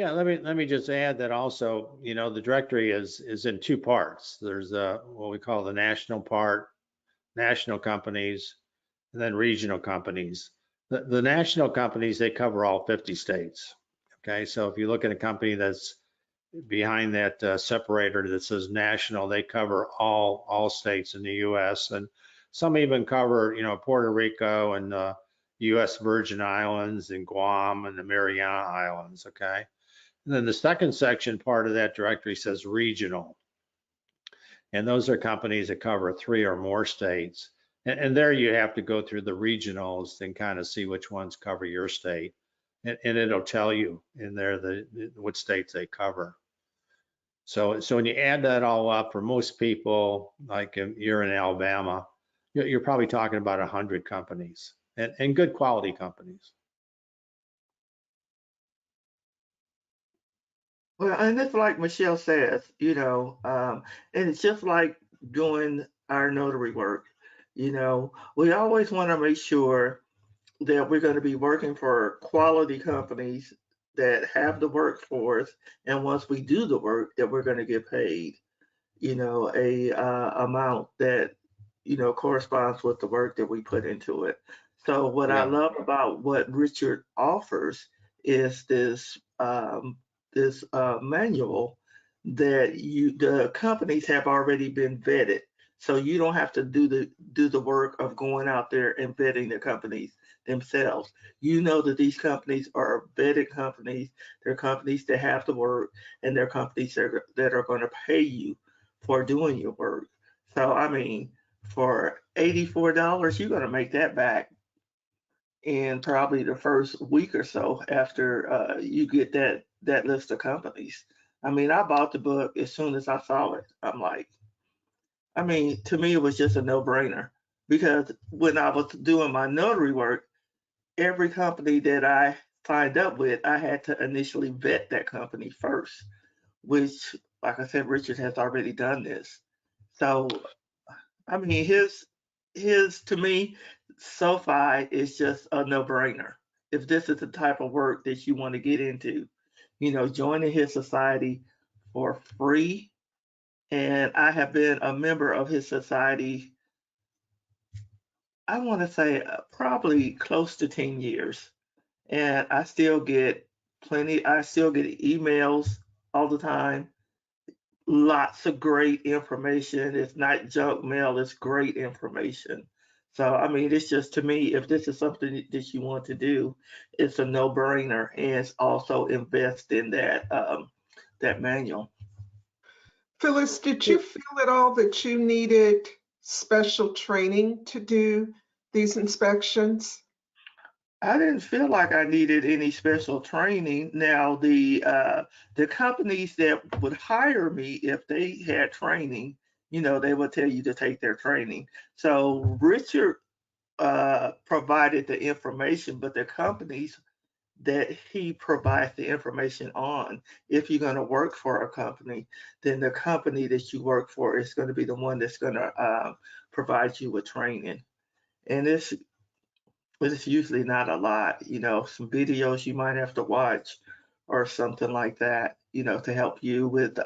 yeah, let me just add that also, the directory is in two parts. There's what we call the national part, national companies, and then regional companies. The national companies, they cover all 50 states. Okay, so if you look at a company that's behind that separator that says national, they cover all states in the U.S. and some even cover, Puerto Rico and U.S. Virgin Islands and Guam and the Mariana Islands. Okay, and then the second section part of that directory says regional, and those are companies that cover 3 or more states. And there you have to go through the regionals and kind of see which ones cover your state, and it'll tell you in there what states they cover. So when you add that all up, for most people, like if you're in Alabama, you're probably talking about 100 companies and good quality companies. Well, and it's like Michelle says, and it's just like doing our notary work. We always want to make sure that we're going to be working for quality companies that have the work for us, and once we do the work, that we're going to get paid, a amount that corresponds with the work that we put into it. So what I Yeah. love about what Richard offers is this manual that the companies have already been vetted. So you don't have to do the work of going out there and vetting the companies themselves. You know that these companies are vetted companies. They're companies that have the work, and they're companies that are going to pay you for doing your work. So I mean, for $84, you're going to make that back in probably the first week or so after you get that list of companies. I mean, I bought the book as soon as I saw it. I'm like, I mean, to me, it was just a no-brainer because when I was doing my notary work, every company that I signed up with, I had to initially vet that company first, which, like I said, Richard has already done this. So, I mean, his to me, SoFi is just a no-brainer. If this is the type of work that you want to get into, joining his society for free. And I have been a member of his society, I want to say probably close to 10 years. And I still get emails all the time, lots of great information. It's not junk mail, it's great information. So, I mean, it's just to me, if this is something that you want to do, it's a no-brainer, and it's also invest in that manual. Phyllis, did you feel at all that you needed special training to do these inspections? I didn't feel like I needed any special training. Now, the companies that would hire me if they had training, they would tell you to take their training. So Richard provided the information, but the companies that he provides the information on, if you're going to work for a company, then the company that you work for is going to be the one that's going to provide you with training. And it's usually not a lot, some videos you might have to watch or something like that, to help you with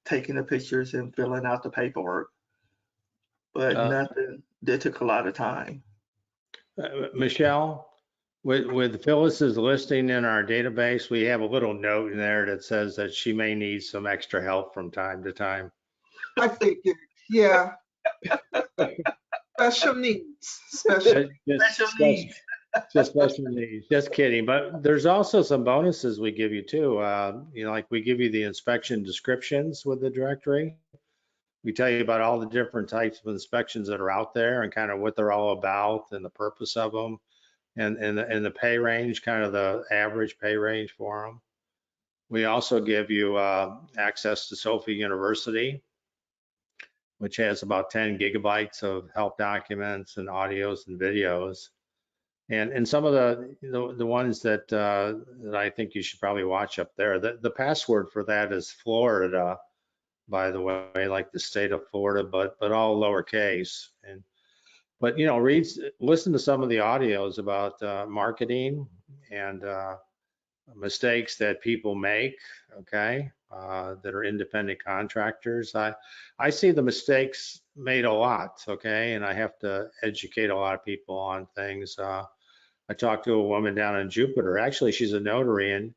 taking the pictures and filling out the paperwork, but Uh, nothing that took a lot of time. Michelle, with Phyllis's listing in our database, we have a little note in there that says that she may need some extra help from time to time. I figured, yeah, special needs, special. Special Just needs. special needs. Just kidding. But there's also some bonuses we give you too. Like we give you the inspection descriptions with the directory. We tell you about all the different types of inspections that are out there and kind of what they're all about and the purpose of them and the pay range, kind of the average pay range for them. We also give you access to Sophie University, which has about 10 gigabytes of help documents and audios and videos. And some of the ones that I think you should probably watch up there. The password for that is Florida, by the way, like the state of Florida, but all lowercase. But listen to some of the audios about marketing and mistakes that people make. Okay, that are independent contractors. I see the mistakes made a lot, okay, and I have to educate a lot of people on things. I talked to a woman down in Jupiter. Actually, she's a notary,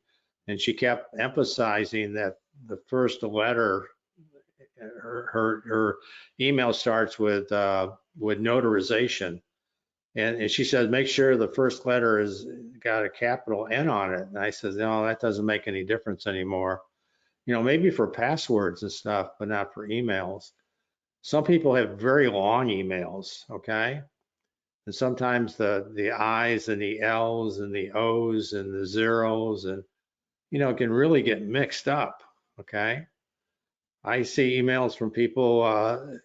and she kept emphasizing that the first letter, her email starts with notarization. And she said, make sure the first letter has got a capital N on it. And I said, no, that doesn't make any difference anymore. You know, maybe for passwords and stuff, but not for emails. Some people have very long emails, okay? And sometimes the I's and the L's and the O's and the zeros and, you know, it can really get mixed up, okay? I see emails from people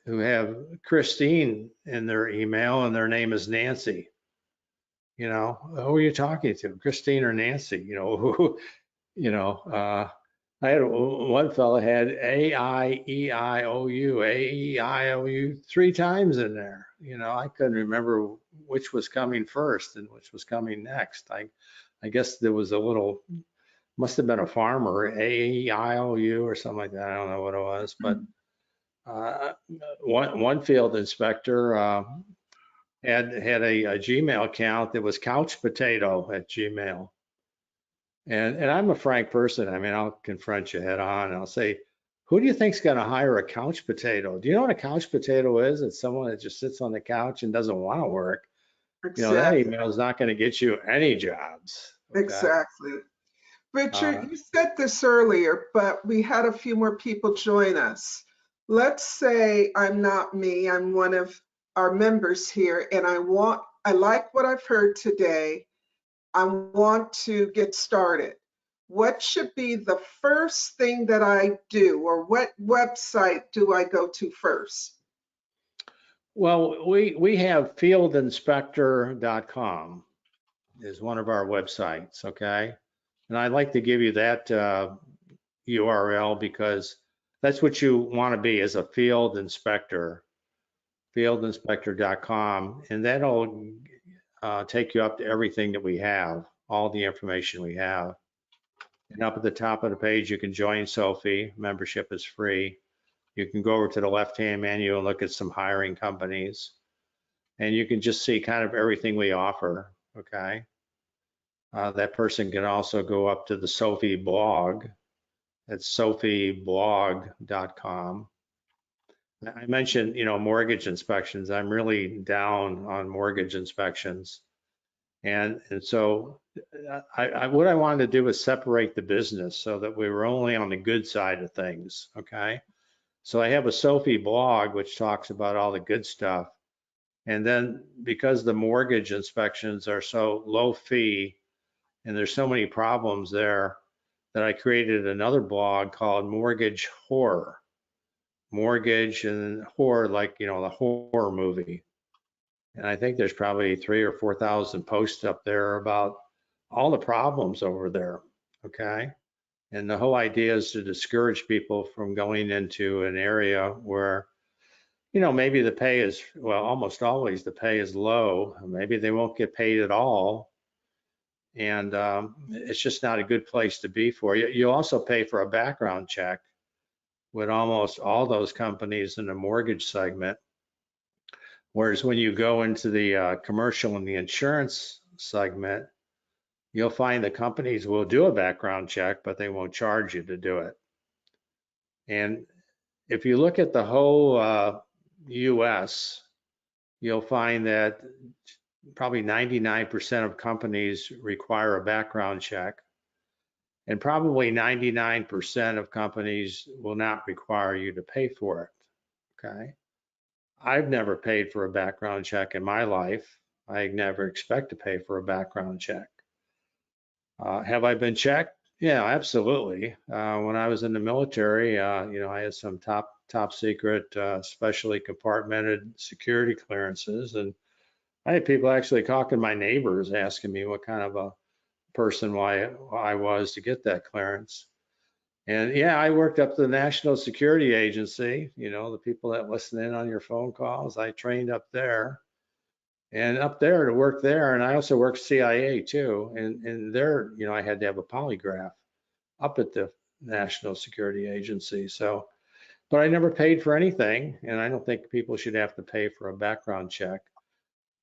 who have Christine in their email and their name is Nancy. You know, who are you talking to, Christine or Nancy? You know, who, you know, I had one fellow had A-I-E-I-O-U 3 times in there. You know, I couldn't remember which was coming first and which was coming next. I guess there was a little, must have been a farmer, A-E-I-O-U or something like that. I don't know what it was, but one field inspector had a Gmail account that was couch potato at Gmail. And I'm a frank person. I mean, I'll confront you head on. I'll say, who do you think's going to hire a couch potato? Do you know what a couch potato is? It's someone that just sits on the couch and doesn't want to work. You know, that Exactly. email is not going to get you any jobs. Okay? Exactly. Richard, Uh, you said this earlier, but we had a few more people join us. Let's say I'm not me, I'm one of our members here, and I like what I've heard today. I want to get started. What should be the first thing that I do, or what website do I go to first? well, we have fieldinspector.com is one of our websites, okay? And I'd like to give you that URL because that's what you want to be as a field inspector, fieldinspector.com, and that'll take you up to everything that we have, all the information we have. And up at the top of the page, you can join Sophie. Membership is free. You can go over to the left-hand menu and look at some hiring companies. And you can just see kind of everything we offer, okay? That person can also go up to the Sophie blog. It's sophieblog.com. I mentioned, you know, mortgage inspections. I'm really down on mortgage inspections. And so what I wanted to do was separate the business so that we were only on the good side of things, okay? So I have a Sophie blog, which talks about all the good stuff. And then because the mortgage inspections are so low fee and there's so many problems there, that I created another blog called Mortgage Horror. Mortgage and horror, like, you know, the horror movie. And I think there's probably 3,000 or 4,000 posts up there about all the problems over there, okay? And the whole idea is to discourage people from going into an area where, you know, maybe the pay is, well, almost always the pay is low. Maybe they won't get paid at all. And it's just not a good place to be for you. You also pay for a background check with almost all those companies in the mortgage segment. Whereas when you go into the commercial and the insurance segment, you'll find the companies will do a background check, but they won't charge you to do it. And if you look at the whole US, you'll find that probably 99% of companies require a background check. And probably 99% of companies will not require you to pay for it, okay? I've never paid for a background check in my life. I never expect to pay for a background check. Have I been checked? Yeah, absolutely. When I was in the military, you know, I had some top secret, specially compartmented security clearances, and I had people actually talking to my neighbors, asking me what kind of a person I was to get that clearance. And yeah, I worked up to the National Security Agency, you know, the people that listen in on your phone calls. I trained up there and up there to work there. And I also worked CIA too. And there, you know, I had to have a polygraph up at the national security agency. So, but I never paid for anything, and I don't think people should have to pay for a background check.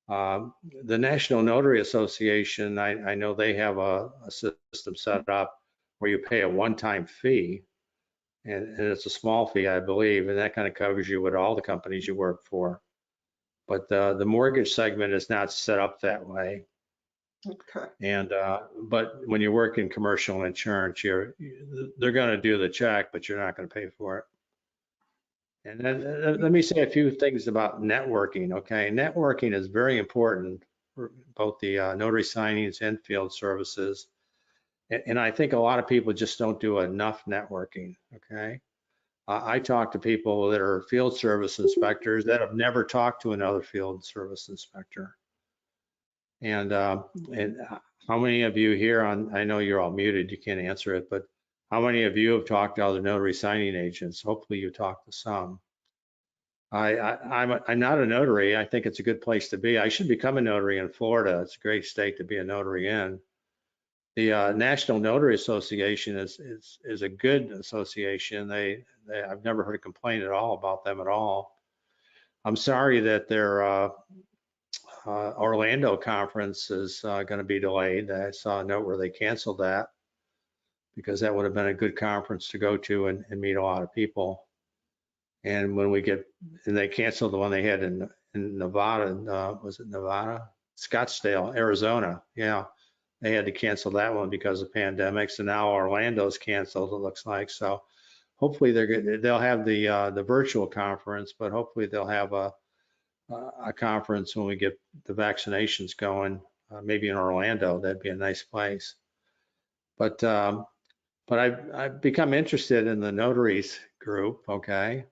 The National Notary Association, I know they have a system set up where you pay a one-time fee, and it's a small fee, I believe, and that kind of covers you with all the companies you work for. But the mortgage segment is not set up that way. Okay. And but when you work in commercial insurance, they're going to do the check, but you're not going to pay for it. And then let me say a few things about networking. Okay, networking is very important for both the notary signings and field services. And I think a lot of people just don't do enough networking. Okay, I talk to people that are field service inspectors that have never talked to another field service inspector. And how many of you here I know you're all muted, you can't answer it, but how many of you have talked to other notary signing agents? Hopefully you talked to some. I'm not a notary. I think it's a good place to be. I should become a notary in Florida. It's a great state to be a notary in. The National Notary Association is a good association. I've never heard a complaint at all about them at all. I'm sorry that their Orlando conference is going to be delayed. I saw a note where they canceled that because that would have been a good conference to go to and meet a lot of people. And and they canceled the one they had in Nevada, was it Nevada? Scottsdale, Arizona. Yeah, they had to cancel that one because of pandemics, and now Orlando's canceled, it looks like. So hopefully they'll have the virtual conference, but hopefully they'll have a conference when we get the vaccinations going, maybe in Orlando. That'd be a nice place. But I've become interested in the notaries group. Okay.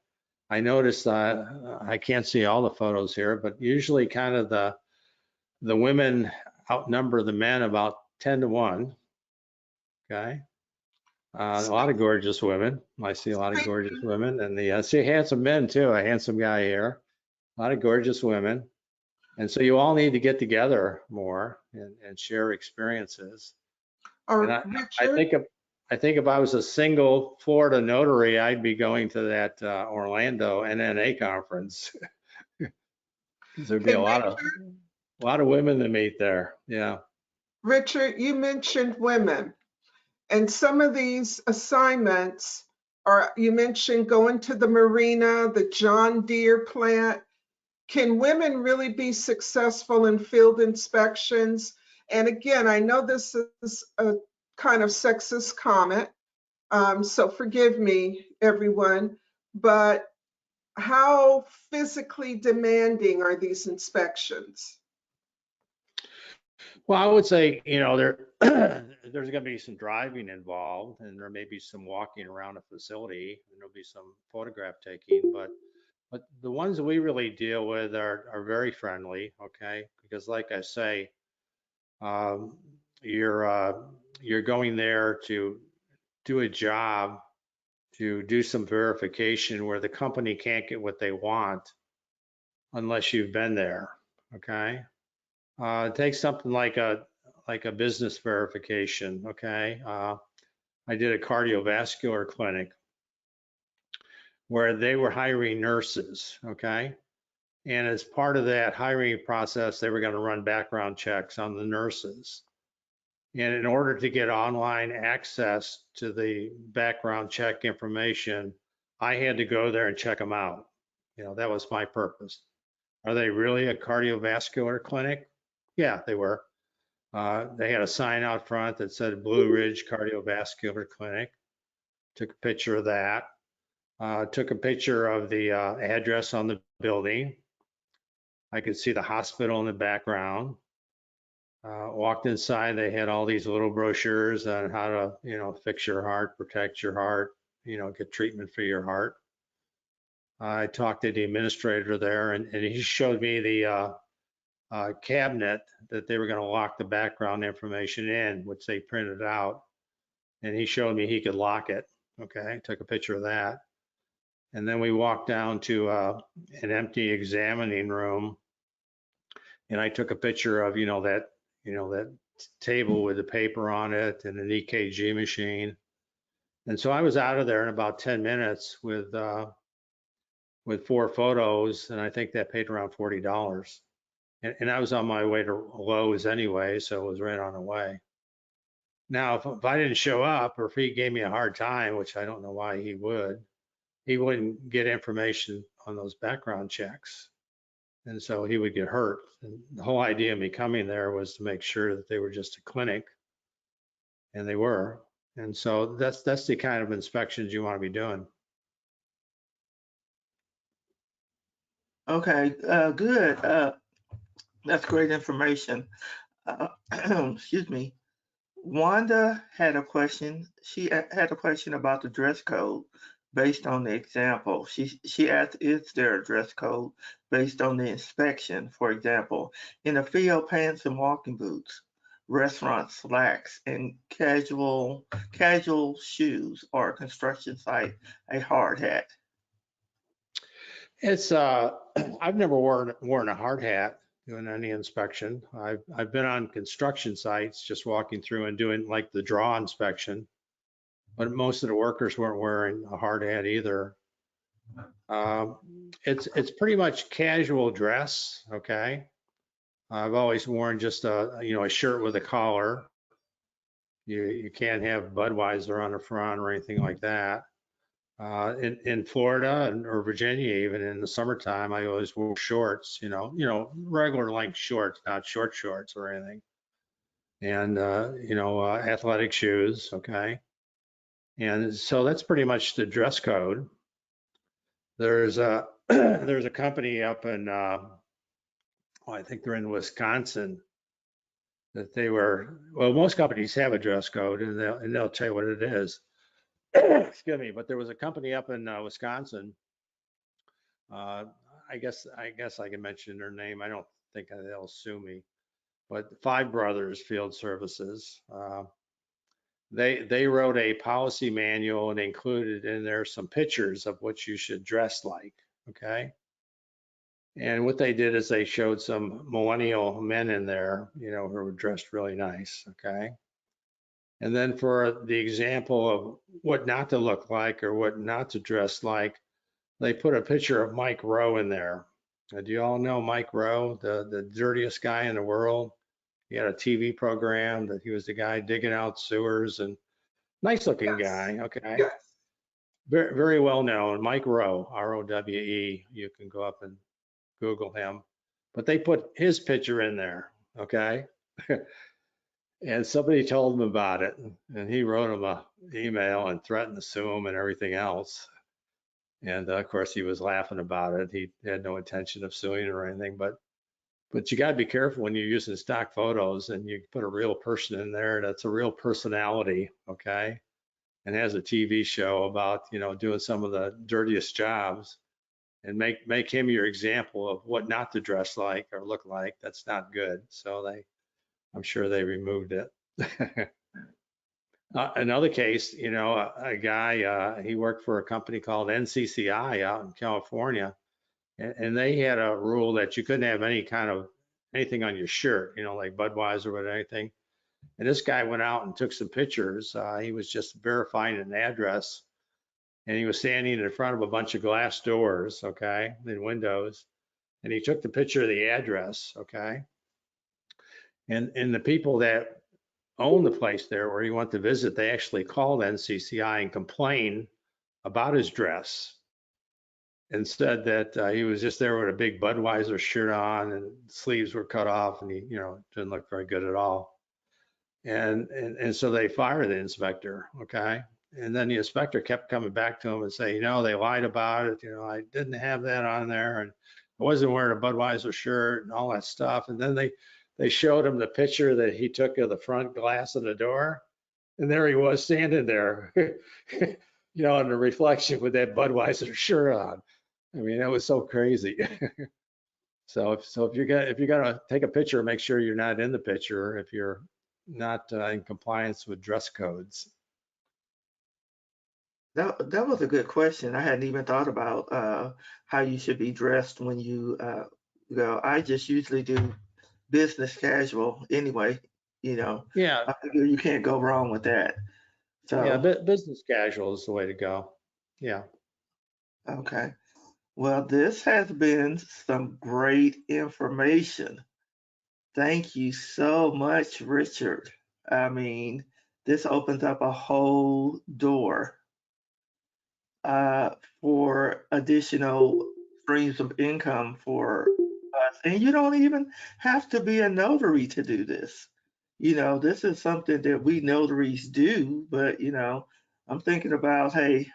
I noticed I can't see all the photos here, but usually kind of the women outnumber the men about 10 to 1. Okay. A lot of gorgeous women. I see a lot of gorgeous women, and I see handsome men too. A handsome guy here. A lot of gorgeous women. And so you all need to get together more and share experiences. And Richard? I think if I was a single Florida notary, I'd be going to that Orlando NNA conference. Because there'd be a lot of women to meet there. Yeah. Richard, you mentioned women, and some of these assignments are, you mentioned going to the marina, the John Deere plant. Can women really be successful in field inspections? And again, I know this is a kind of sexist comment, so forgive me, everyone, but how physically demanding are these inspections? Well, I would say, there's going to be some driving involved, and there may be some walking around a facility, and there'll be some photograph taking, but the ones that we really deal with are very friendly, okay? Because like I say, you're going there to do a job, to do some verification where the company can't get what they want unless you've been there, okay? It takes something like a business verification, okay? I did a cardiovascular clinic where they were hiring nurses, okay? And as part of that hiring process, they were going to run background checks on the nurses. And in order to get online access to the background check information, I had to go there and check them out. That was my purpose. Are they really a cardiovascular clinic? Yeah, they were. They had a sign out front that said Blue Ridge Cardiovascular Clinic. Took a picture of that. Took a picture of the address on the building. I could see the hospital in the background. Walked inside, they had all these little brochures on how to, fix your heart, protect your heart, get treatment for your heart. I talked to the administrator there, and he showed me the cabinet that they were going to lock the background information in, which they printed out. And he showed me he could lock it. Okay, took a picture of that. And then we walked down to an empty examining room, and I took a picture of, that table with the paper on it and an EKG machine. And so I was out of there in about 10 minutes with 4 photos, and I think that paid around $40. And I was on my way to Lowe's anyway, so it was right on the way. Now, if I didn't show up, or if he gave me a hard time, which I don't know why he wouldn't get information on those background checks. And so he would get hurt. And the whole idea of me coming there was to make sure that they were just a clinic, and they were. And so that's the kind of inspections you want to be doing. Okay, good. That's great information. Excuse me. Wanda had a question. She had a question about the dress code based on the example. She asked, is there a dress code based on the inspection? For example, in the field, pants and walking boots, restaurants, slacks, and casual shoes, or a construction site, a hard hat. It's I've never worn a hard hat doing any inspection. I've been on construction sites just walking through and doing like the draw inspection, but most of the workers weren't wearing a hard hat either. It's pretty much casual dress, okay? I've always worn just a shirt with a collar. You can't have Budweiser on the front or anything like that. In Florida or Virginia, even in the summertime, I always wore shorts, regular length shorts, not short shorts or anything. And, athletic shoes, okay? And so that's pretty much the dress code. There's a there's a company up in, I think they're in Wisconsin, that most companies have a dress code, and they'll tell you what it is. Excuse me, but there was a company up in Wisconsin. I guess I can mention their name. I don't think they'll sue me, but Five Brothers Field Services. They wrote a policy manual and included in there some pictures of what you should dress like. Okay. And what they did is they showed some millennial men in there, who were dressed really nice. Okay. And then for the example of what not to look like or what not to dress like, they put a picture of Mike Rowe in there. Do you all know Mike Rowe, the dirtiest guy in the world? He had a TV program that he was the guy digging out sewers, and nice looking Yes. guy. Okay. Yes. Very, very well known. Mike Rowe, ROWE. You can go up and Google him. But they put his picture in there. Okay. And somebody told him about it, and he wrote him an email and threatened to sue him and everything else. And of course, he was laughing about it. He had no intention of suing or anything, but you got to be careful when you're using stock photos and you put a real person in there that's a real personality, okay, and has a TV show about doing some of the dirtiest jobs, and make him your example of what not to dress like or look like. That's not good. So I'm sure they removed it. Another case, a guy, he worked for a company called NCCI out in California, and they had a rule that you couldn't have anything on your shirt, like Budweiser or anything. And this guy went out and took some pictures. He was just verifying an address, and he was standing in front of a bunch of glass doors, okay, and windows, and he took the picture of the address, okay. And the people that own the place there where he went to visit, they actually called NCCI and complained about his dress and said that he was just there with a big Budweiser shirt on and sleeves were cut off, and he, didn't look very good at all. And so they fired the inspector, okay? And then the inspector kept coming back to him and saying, they lied about it. I didn't have that on there, and I wasn't wearing a Budweiser shirt and all that stuff. And then they showed him the picture that he took of the front glass of the door, and there he was standing there, in the reflection with that Budweiser shirt on. I mean, that was so crazy. So if you're gonna take a picture, make sure you're not in the picture if you're not in compliance with dress codes. That was a good question. I hadn't even thought about how you should be dressed when you go. I just usually do business casual anyway. Yeah. I figure you can't go wrong with that. Yeah, So, business casual is the way to go. Yeah. okay. Well, this has been some great information. Thank you so much, Richard. I mean, this opens up a whole door uh, for additional streams of income for us. And you don't even have to be a notary to do this. This is something that we notaries do, but I'm thinking about, hey,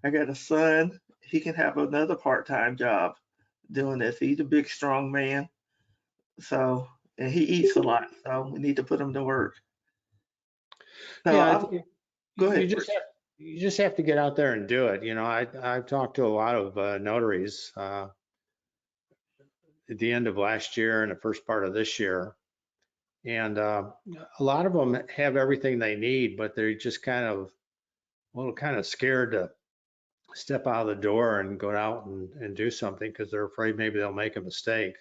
I got a son, he can have another part-time job doing this. He's a big, strong man. So, and he eats a lot, so we need to put him to work. So, Yeah, go you ahead, just Rich. have to get out there and do it. I've talked to a lot of notaries at the end of last year and the first part of this year, and a lot of them have everything they need, but they're just kind of a little kind of scared to step out of the door and go out and do something because they're afraid maybe they'll make a mistake.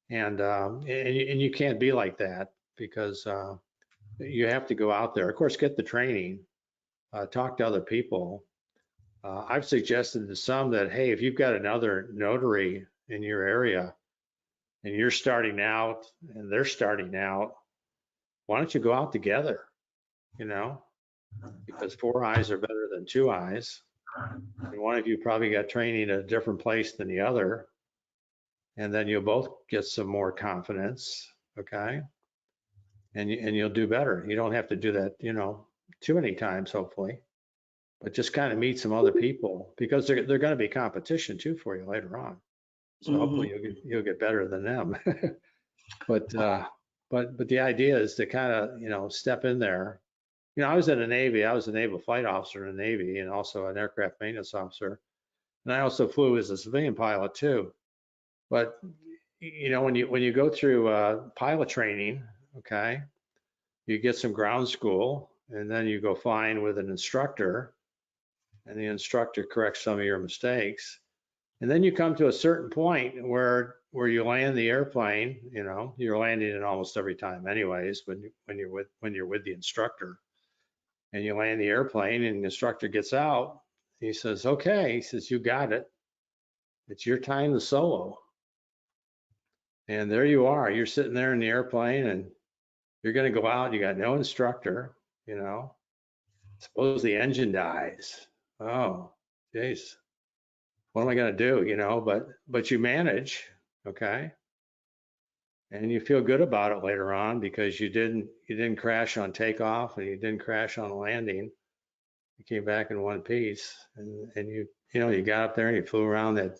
And you can't be like that because you have to go out there. Of course, get the training, talk to other people. I've suggested to some that, hey, if you've got another notary in your area and you're starting out and they're starting out, why don't you go out together? You know, because 4 eyes are better than 2 eyes. And one of you probably got training at a different place than the other. And then you'll both get some more confidence. Okay. And you'll do better. You don't have to do that, too many times, hopefully, but just kind of meet some other people because they're going to be competition too for you later on. So Hmm. hopefully you'll get better than them. But but the idea is to kind of step in there. I was in the Navy. I was a naval flight officer in the Navy and also an aircraft maintenance officer. And I also flew as a civilian pilot too. But when you go through pilot training, okay, you get some ground school, and then you go flying with an instructor, and the instructor corrects some of your mistakes. And then you come to a certain point where you land the airplane. You're landing it almost every time, anyways, when you're with the instructor, and you land the airplane, and the instructor gets out. He says, "Okay," he says, "You got it. It's your time to solo." And there you are. You're sitting there in the airplane, and you're going to go out. You got no instructor. You know, suppose the engine dies. Oh, geez, what am I going to do? But you manage, okay, and you feel good about it later on because you didn't crash on takeoff and you didn't crash on landing. You came back in one piece, and you got up there and you flew around that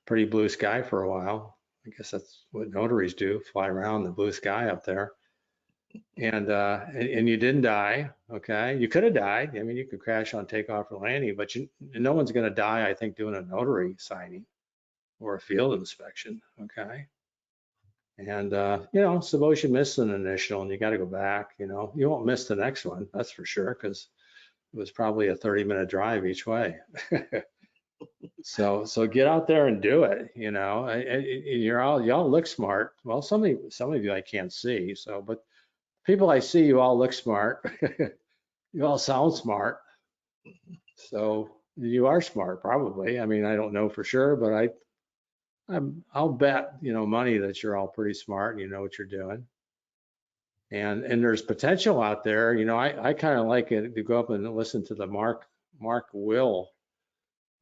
pretty blue sky for a while. I guess that's what notaries do, fly around the blue sky up there. And you didn't die, okay? You could have died. I mean, you could crash on takeoff or landing, but no one's going to die, I think, doing a notary signing or a field inspection, okay? And suppose you miss an initial and you got to go back. You won't miss the next one, that's for sure, because it was probably a 30-minute drive each way. So get out there and do it. And y'all look smart. Well, some of you I can't see, but people I see, you all look smart. You all sound smart. So you are smart, probably. I mean, I don't know for sure, but I'll bet, money that you're all pretty smart and you know what you're doing. And there's potential out there. I kind of like it to go up and listen to the Mark Will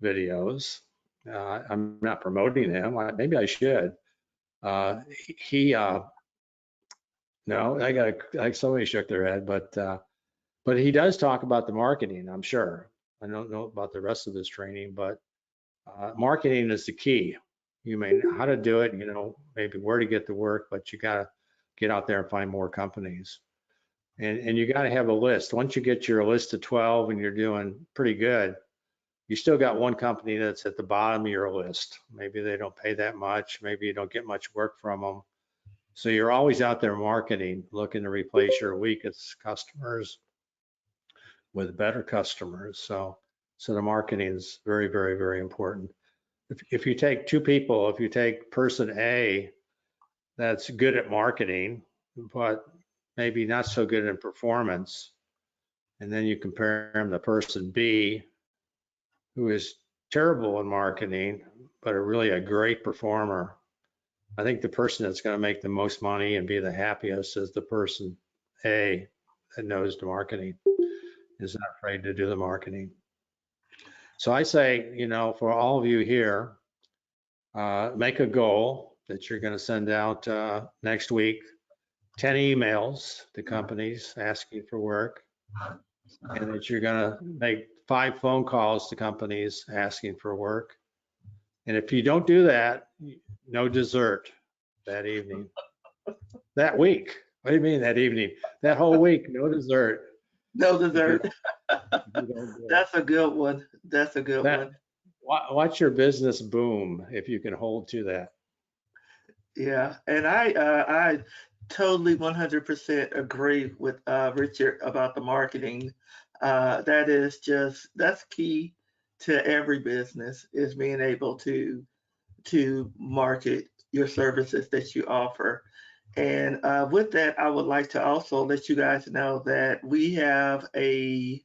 videos. I'm not promoting him. Maybe I should. He no, like somebody shook their head, but he does talk about the marketing, I'm sure. I don't know about the rest of this training, but marketing is the key. You may know how to do it, maybe where to get the work, but you got to get out there and find more companies. And you got to have a list. Once you get your list of 12 and you're doing pretty good, you still got one company that's at the bottom of your list. Maybe they don't pay that much. Maybe you don't get much work from them. So you're always out there marketing, looking to replace your weakest customers with better customers. So the marketing is very, very, very important. If you take two people, if you take person A that's good at marketing, but maybe not so good in performance, and then you compare them to person B, who is terrible in marketing, but really a great performer. I think the person that's going to make the most money and be the happiest is the person A that knows the marketing, is not afraid to do the marketing. So I say, for all of you here, make a goal that you're going to send out next week 10 emails to companies asking for work, and that you're going to make 5 phone calls to companies asking for work. And if you don't do that, no dessert that evening. That week. What do you mean that evening? That whole week, no dessert. No If you dessert. if you don't do it. That's a good one. That's a good That, one. watch your business boom if you can hold to that. Yeah, and I totally 100% agree with Richard about the marketing. That's key to every business, is being able to market your services that you offer. And with that, I would like to also let you guys know that we have a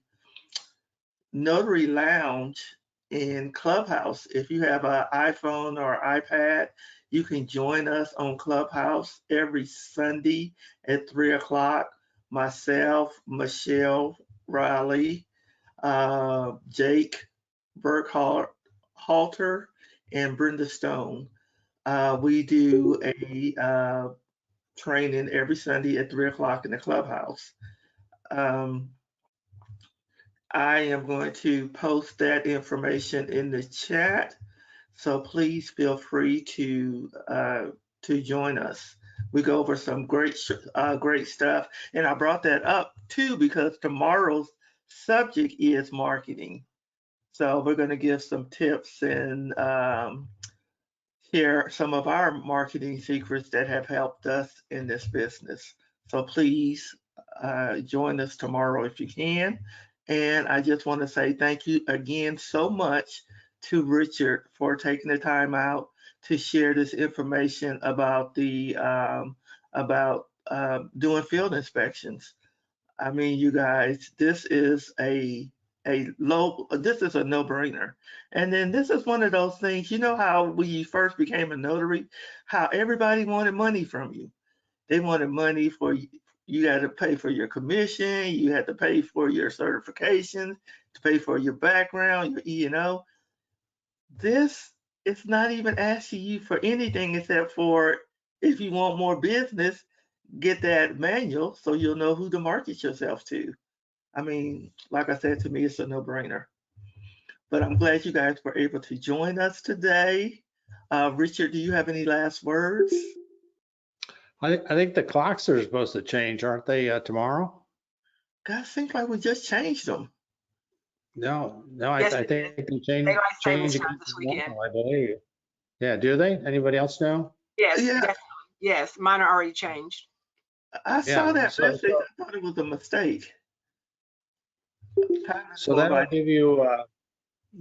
Notary Lounge in Clubhouse. If you have an iPhone or iPad, you can join us on Clubhouse every Sunday at 3 o'clock. Myself, Michelle Riley, Jake Halter, and Brenda Stone. We do a training every Sunday at 3 o'clock in the Clubhouse. Um, I am going to post that information in the chat, so please feel free to join us. We go over some great stuff, and I brought that up too because tomorrow's subject is marketing. So we're going to give some tips and share some of our marketing secrets that have helped us in this business. So please join us tomorrow if you can. And I just want to say thank you again so much to Richard for taking the time out to share this information about doing field inspections. I mean, you guys, this is a no-brainer. And then this is one of those things, you know how when you first became a notary, how everybody wanted money from you. They wanted money for you had to pay for your commission, you had to pay for your certifications, to pay for your background, your E&O. This is not even asking you for anything except for, if you want more business, get that manual so you'll know who to market yourself to. I mean, like I said, to me, it's a no-brainer. But I'm glad you guys were able to join us today. Richard, do you have any last words? I think the clocks are supposed to change, aren't they, tomorrow? God, seems like we just changed them. No, Yes, I it is. think they change Daylight savings time again this weekend. tomorrow, I believe. Yeah, do they? Anybody else know? Yes, Yeah, definitely. Yes, mine are already changed. I saw Yeah, that message. I thought it was a mistake. Time is so going by. that'll give you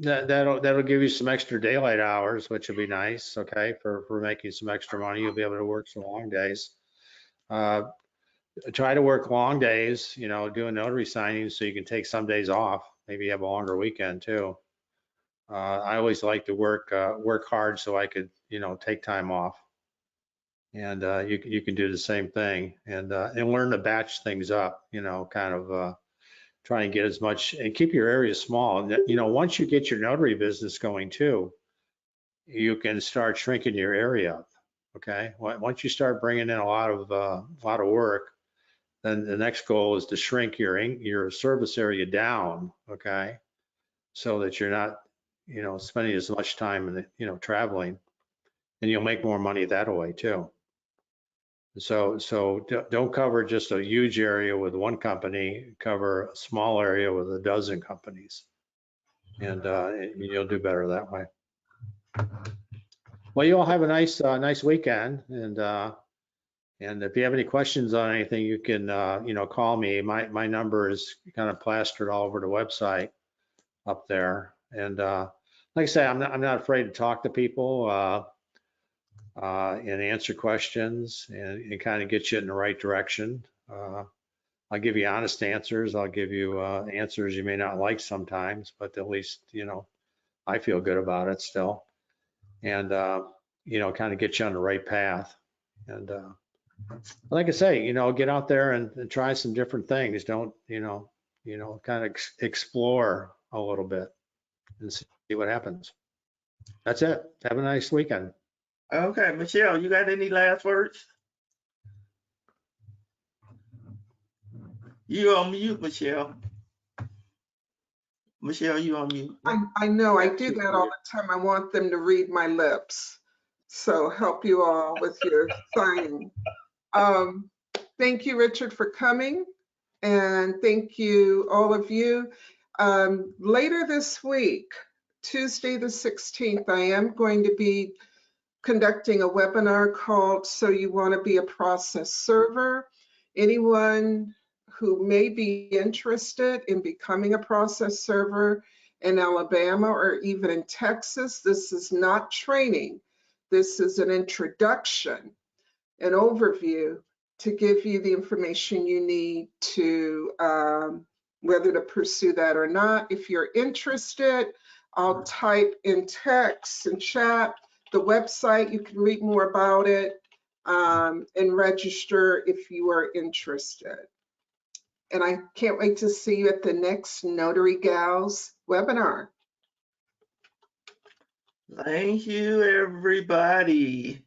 that'll give you some extra daylight hours, which would be nice, okay, for making some extra money. You'll be able to work some long days. Try to work long days, doing notary signings so you can take some days off. Maybe you have a longer weekend too. I always like to work hard so I could, take time off. And you can do the same thing and learn to batch things up, kind of try and get as much and keep your area small. Once you get your notary business going too, you can start shrinking your area up. Okay. Once you start bringing in a lot of work, then the next goal is to shrink your service area down. Okay. So that you're not, spending as much time in traveling, and you'll make more money that way too. So don't cover just a huge area with one company, cover a small area with a dozen companies, and you'll do better that way. Well, you all have a nice weekend, and if you have any questions on anything, you can call me. My number is kind of plastered all over the website up there, and like I say, I'm not afraid to talk to people. And answer questions and kind of get you in the right direction. I'll give you honest answers. I'll give you answers you may not like sometimes, but at least, you know, I feel good about it still. And, you know, kind of get you on the right path. And like I say, you know, get out there and try some different things. Don't, you know, kind of explore a little bit and see what happens. That's it. Have a nice weekend. Okay, Michelle, you got any last words? You on mute, Michelle. Michelle, you on mute. I know I do that all the time. I want them to read my lips. So help you all with your signing. Thank you, Richard, for coming. And thank you, all of you. Later this week, Tuesday the 16th, I am going to be conducting a webinar called So You Want to Be a Process Server. Anyone who may be interested in becoming a process server in Alabama or even in Texas, this is not training. This is an introduction, an overview to give you the information you need to whether to pursue that or not. If you're interested, I'll type in text and chat the website. You can read more about it and register if you are interested. And I can't wait to see you at the next Notary Gals webinar. Thank you, everybody.